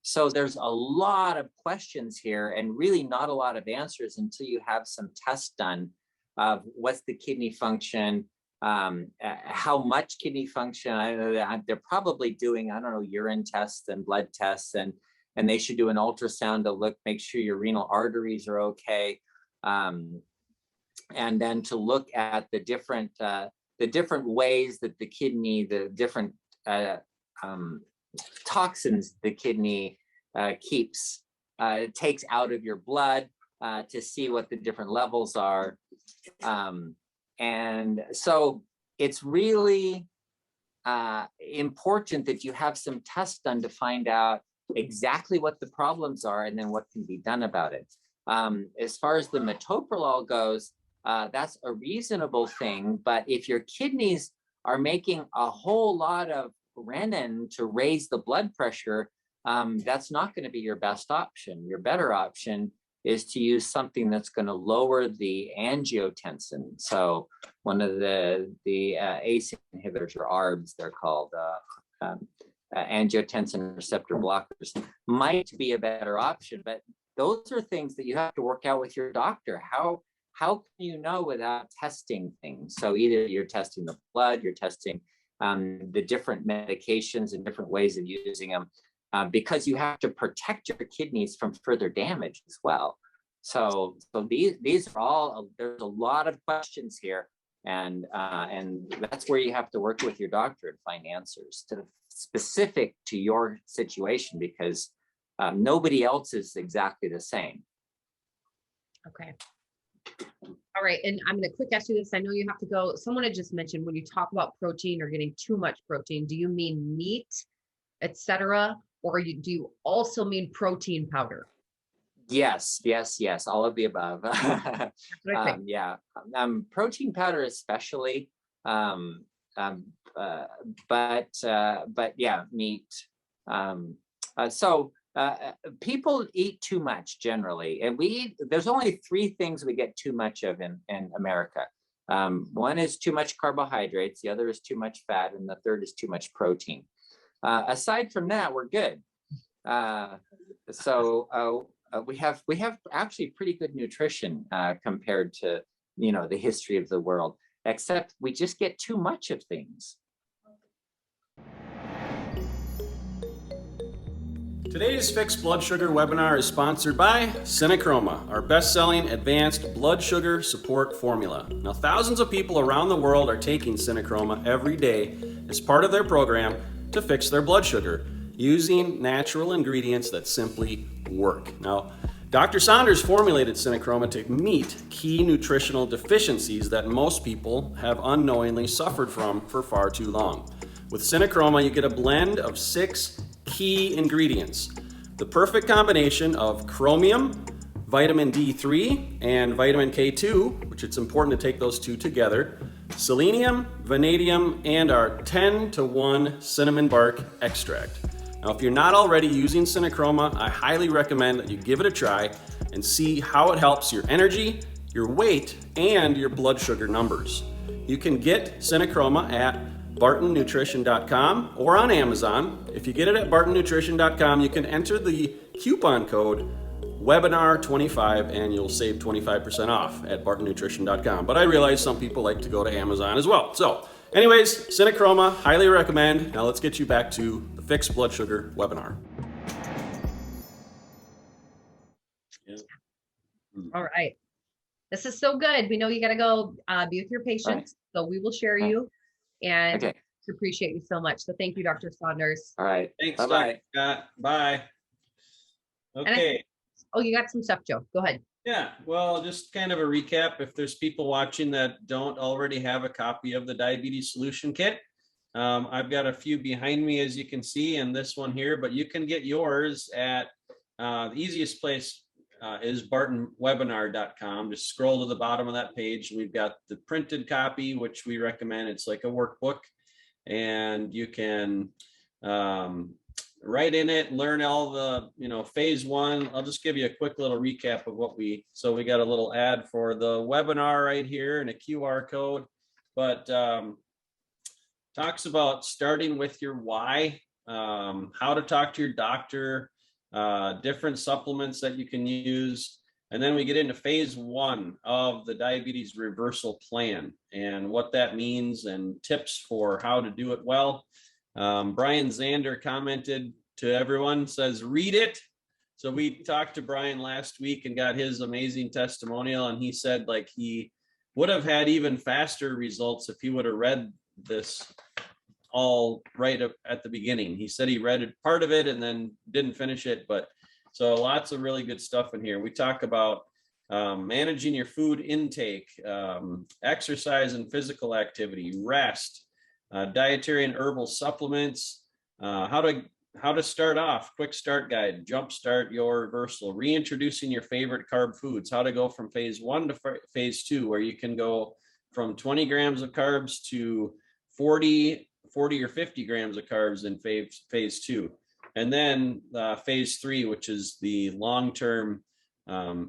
So there's a lot of questions here and really not a lot of answers until you have some tests done of what's the kidney function, how much kidney function. I know that they're probably doing, I don't know, urine tests and blood tests, and they should do an ultrasound to make sure your renal arteries are okay. And then to look at the different ways that the kidney, the different toxins the kidney takes out of your blood, to see what the different levels are. And so it's really important that you have some tests done to find out exactly what the problems are and then what can be done about it. As far as the metoprolol goes, that's a reasonable thing, but if your kidneys are making a whole lot of renin to raise the blood pressure, that's not going to be your best option. Your better option is to use something that's going to lower the angiotensin. So one of the ACE inhibitors, or ARBs, they're called, angiotensin receptor blockers, might be a better option. But those are things that you have to work out with your doctor. How can you know without testing things? So either you're testing the blood, you're testing the different medications and different ways of using them, because you have to protect your kidneys from further damage as well. So these are all, there's a lot of questions here, and that's where you have to work with your doctor and find answers specific to your situation, because nobody else is exactly the same. Okay. All right, and I'm going to quick ask you this. I know you have to go. Someone had just mentioned when you talk about protein or getting too much protein, do you mean meat, etc., or do you also mean protein powder? Yes, all of the above. Okay. Yeah, protein powder especially, but yeah, meat. People eat too much generally, and there's only 3 things we get too much of in America. One is too much carbohydrates, the other is too much fat, and the third is too much protein. Aside from that, we're good. We have actually pretty good nutrition compared to, the history of the world, except we just get too much of things. Today's Fixed Blood Sugar webinar is sponsored by Synachroma, our best-selling advanced blood sugar support formula. Now, thousands of people around the world are taking Synachroma every day as part of their program to fix their blood sugar using natural ingredients that simply work. Now, Dr. Saunders formulated Synachroma to meet key nutritional deficiencies that most people have unknowingly suffered from for far too long. With Cinechroma, you get a blend of 6 key ingredients. The perfect combination of chromium, vitamin D3, and vitamin K2, which it's important to take those two together, selenium, vanadium, and our 10-to-1 cinnamon bark extract. Now, if you're not already using Cinechroma, I highly recommend that you give it a try and see how it helps your energy, your weight, and your blood sugar numbers. You can get Cinechroma at bartonnutrition.com or on Amazon. If you get it at bartonnutrition.com, you can enter the coupon code webinar25 and you'll save 25% off at bartonnutrition.com. But I realize some people like to go to Amazon as well. So anyways, Cinechroma, highly recommend. Now let's get you back to the Fixed Blood Sugar webinar. All right. This is so good. We know you got to go be with your patients. Right. So we will share you and Okay. appreciate you so much. So thank you, Dr. Saunders. All right. Thanks, Bye-bye. Dr. Scott. Bye. Okay. Oh, you got some stuff, Joe. Go ahead. Yeah, well, just kind of a recap. If there's people watching that don't already have a copy of the Diabetes Solution Kit, I've got a few behind me, as you can see, and this one here, but you can get yours at the easiest place is bartonwebinar.com. Just scroll to the bottom of that page. We've got the printed copy, which we recommend. It's like a workbook, and you can write in it, learn all the, phase one. I'll just give you a quick little recap of what we got a little ad for the webinar right here and a QR code, but talks about starting with your why, how to talk to your doctor, different supplements that you can use. And then we get into phase one of the diabetes reversal plan and what that means and tips for how to do it well. Brian Zander commented to everyone, says, read it. So we talked to Brian last week and got his amazing testimonial. And he said, like, he would have had even faster results if he would have read this all right at the beginning. He said he read part of it and then didn't finish it. But so lots of really good stuff in here. We talk about managing your food intake, exercise and physical activity, rest, dietary and herbal supplements, how to start off, quick start guide, jumpstart your reversal, reintroducing your favorite carb foods, how to go from phase one to phase two, where you can go from 20 grams of carbs to 40 or 50 grams of carbs in phase two. And then phase three, which is the long-term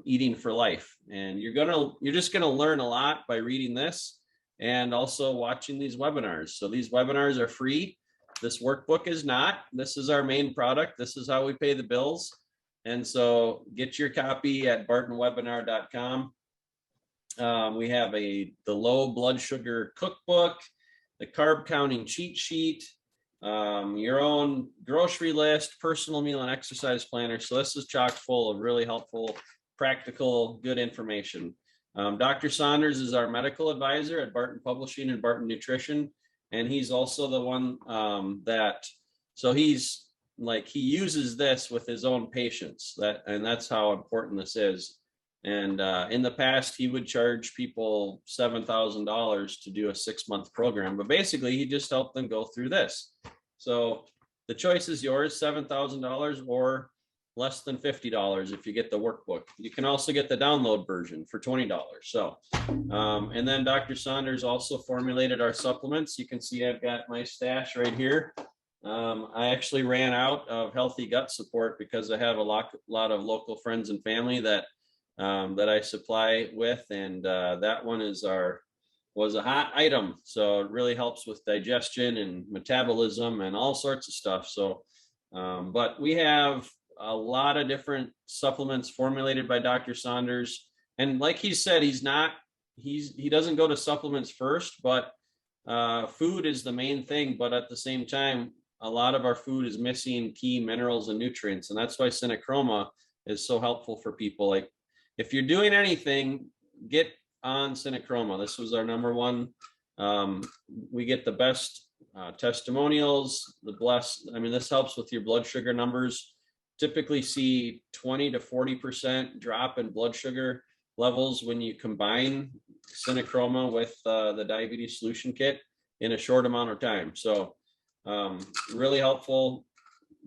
eating for life. And you're just gonna learn a lot by reading this and also watching these webinars. So these webinars are free. This workbook is not. This is our main product. This is how we pay the bills. And so get your copy at bartonwebinar.com. We have the low blood sugar cookbook, the carb counting cheat sheet, your own grocery list, personal meal and exercise planner. So this is chock full of really helpful, practical, good information. Dr. Saunders is our medical advisor at Barton Publishing and Barton Nutrition. And he's also the one he uses this with his own patients, and that's how important this is. And in the past, he would charge people $7,000 to do a 6-month program, but basically he just helped them go through this. So the choice is yours, $7,000 or less than $50 if you get the workbook. You can also get the download version for $20. So, and then Dr. Saunders also formulated our supplements. You can see I've got my stash right here. I actually ran out of healthy gut support because I have a lot of local friends and family that I supply with, and that one was a hot item. So it really helps with digestion and metabolism and all sorts of stuff. So, but we have a lot of different supplements formulated by Dr. Saunders. And like he said, he doesn't go to supplements first, but food is the main thing. But at the same time, a lot of our food is missing key minerals and nutrients. And that's why Cinechroma is so helpful for people. Like, if you're doing anything, get on Cinechroma. This was our number one. We get the best testimonials, this helps with your blood sugar numbers. Typically see 20 to 40% drop in blood sugar levels when you combine Cinechroma with the Diabetes Solution Kit in a short amount of time. So Really helpful,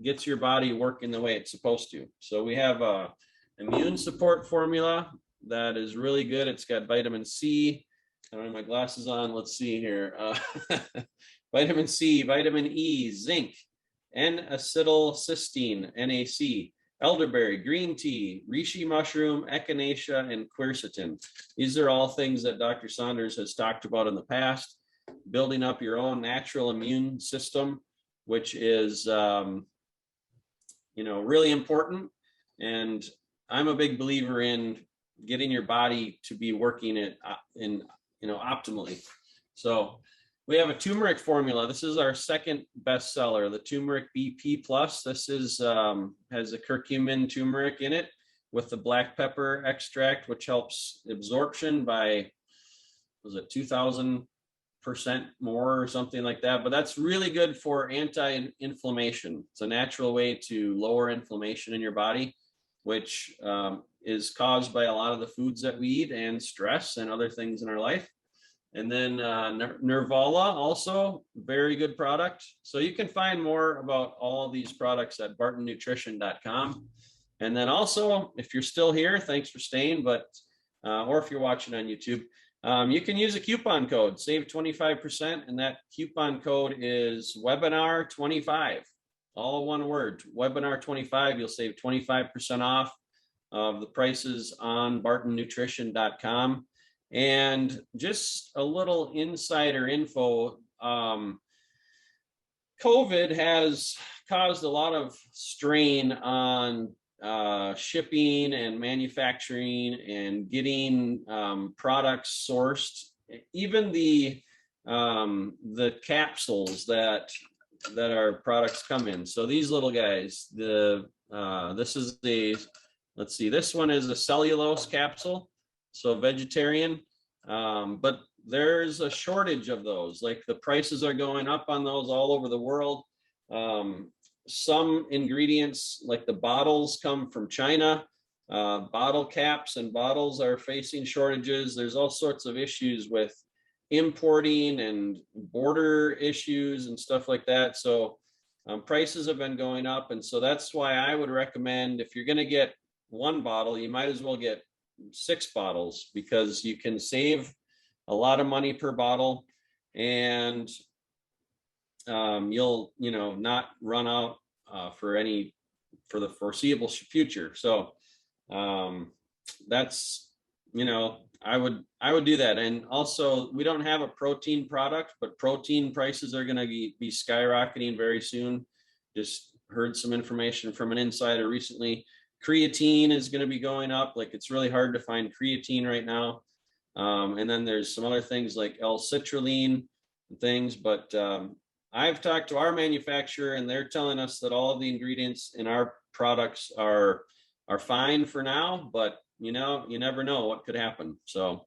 gets your body working the way it's supposed to. So we have a immune support formula that is really good. It's got vitamin C. I don't have my glasses on. Let's see here. Vitamin C, vitamin E, zinc, N-acetylcysteine, NAC, elderberry, green tea, reishi mushroom, echinacea, and quercetin. These are all things that Dr. Saunders has talked about in the past. Building up your own natural immune system, which is, really important. And I'm a big believer in getting your body to be working it optimally. So we have a turmeric formula. This is our second bestseller, the turmeric BP plus. This is has a curcumin turmeric in it with the black pepper extract, which helps absorption by, was it 2,000% more or something like that. But that's really good for anti-inflammation. It's a natural way to lower inflammation in your body, which is caused by a lot of the foods that we eat and stress and other things in our life. And then Nervala, also very good product. So you can find more about all these products at bartonnutrition.com. And then also, if you're still here, thanks for staying, but or if you're watching on YouTube, you can use a coupon code, save 25%, and that coupon code is webinar25, all one word, webinar25. You'll save 25% off of the prices on bartonnutrition.com. And just a little insider info, COVID has caused a lot of strain on shipping and manufacturing and getting products sourced. Even the capsules that our products come in. So these little guys, this is let's see, this one is a cellulose capsule, so vegetarian, but there's a shortage of those. Like the prices are going up on those all over the world. Some ingredients, like the bottles, come from China. Bottle caps and bottles are facing shortages. There's all sorts of issues with importing and border issues and stuff like that. So prices have been going up. And so that's why I would recommend, if you're going to get one bottle, you might as well get 6 bottles, because you can save a lot of money per bottle, and you'll not run out for the foreseeable future. So that's I would do that. And also, we don't have a protein product, but protein prices are going to be skyrocketing very soon. Just heard some information from an insider recently. Creatine is going to be going up. Like, it's really hard to find creatine right now. And then there's some other things like L-citrulline and things, but I've talked to our manufacturer, and they're telling us that all of the ingredients in our products are fine for now, but you never know what could happen. So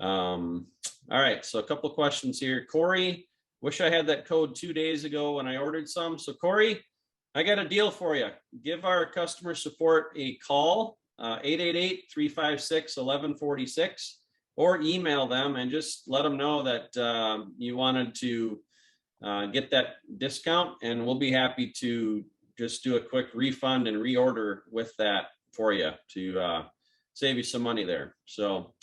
all right, so a couple of questions here. Corey, wish I had that code 2 days ago when I ordered some. So Corey, I got a deal for you. Give our customer support a call, 888-356-1146, or email them and just let them know that you wanted to get that discount, and we'll be happy to just do a quick refund and reorder with that for you to save you some money there. So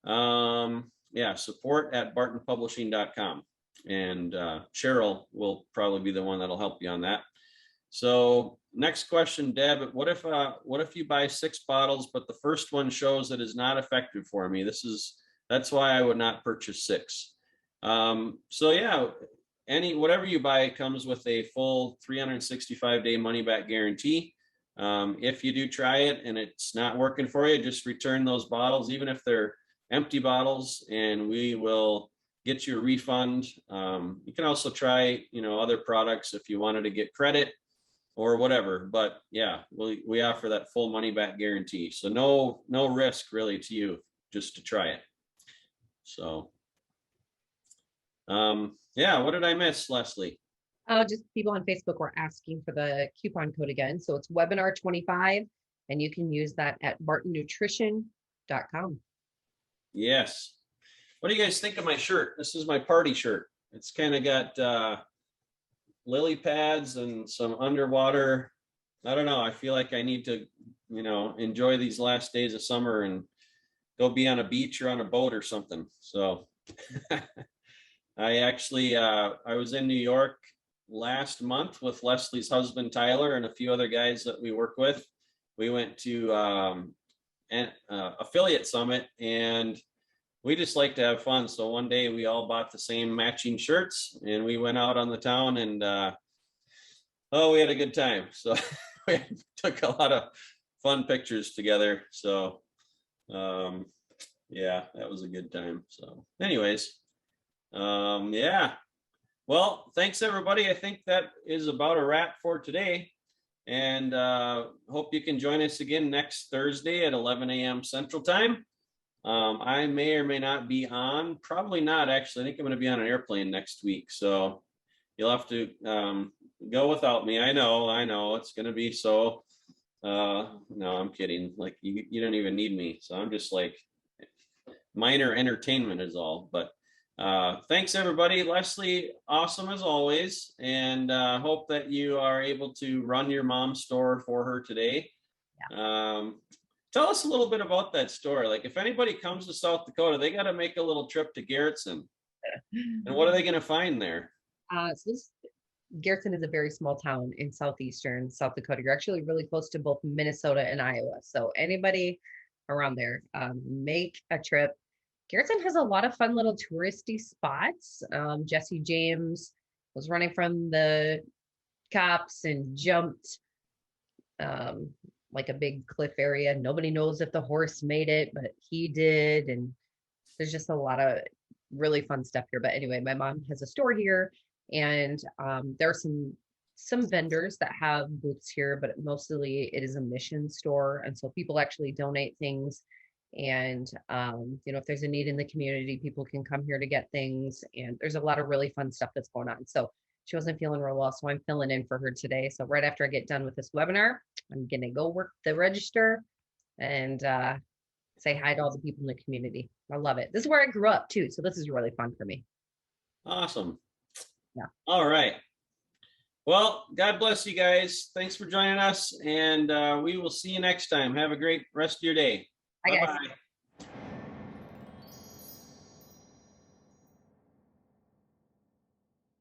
yeah, support at bartonpublishing.com, and Cheryl will probably be the one that'll help you on that. So next question, Deb, what if you buy 6 bottles, but the first one shows that is not effective for me? That's why I would not purchase 6. So yeah, whatever you buy comes with a full 365-day money back guarantee. If you do try it and it's not working for you, just return those bottles, even if they're empty bottles, and we will get you a refund. You can also try, other products if you wanted to get credit or whatever, but yeah, we offer that full money back guarantee. So no risk really to you, just to try it. So yeah, what did I miss, Leslie? Just people on Facebook were asking for the coupon code again. So it's webinar25, and you can use that at bartonnutrition.com. Yes. What do you guys think of my shirt? This is my party shirt. It's kind of got lily pads and some underwater. I don't know. I feel like I need to, enjoy these last days of summer and go be on a beach or on a boat or something. So I actually, I was in New York last month with Leslie's husband, Tyler, and a few other guys that we work with. We went to an affiliate summit, and we just like to have fun. So one day we all bought the same matching shirts and we went out on the town, and we had a good time. So we took a lot of fun pictures together. So yeah, that was a good time. So anyways, yeah. Well, thanks everybody. I think that is about a wrap for today. And hope you can join us again next Thursday at 11 a.m. Central Time. I may or may not be on, probably not actually. I think I'm going to be on an airplane next week. So you'll have to go without me. I know it's going to be so, no, I'm kidding. Like you don't even need me. So I'm just like minor entertainment is all, but thanks everybody. Leslie, awesome as always, and hope that you are able to run your mom's store for her today. Yeah. Tell us a little bit about that store. Like if anybody comes to South Dakota, they got to make a little trip to Garrettson. And what are they going to find there? Garrettson is a very small town in southeastern South Dakota. You're actually really close to both Minnesota and Iowa. So anybody around there, make a trip. Garrettson has a lot of fun little touristy spots. Jesse James was running from the cops and jumped like a big cliff area. Nobody knows if the horse made it, but he did. And there's just a lot of really fun stuff here. But anyway, my mom has a store here, and there are some vendors that have booths here, but mostly it is a mission store. And so people actually donate things. And if there's a need in the community, people can come here to get things. And there's a lot of really fun stuff that's going on. So she wasn't feeling real well, so I'm filling in for her today. So right after I get done with this webinar, I'm gonna go work the register and say hi to all the people in the community. I love it. This is where I grew up too, so this is really fun for me. Awesome. Yeah. All right. Well, God bless you guys. Thanks for joining us, and we will see you next time. Have a great rest of your day. Bye, guys. Bye-bye.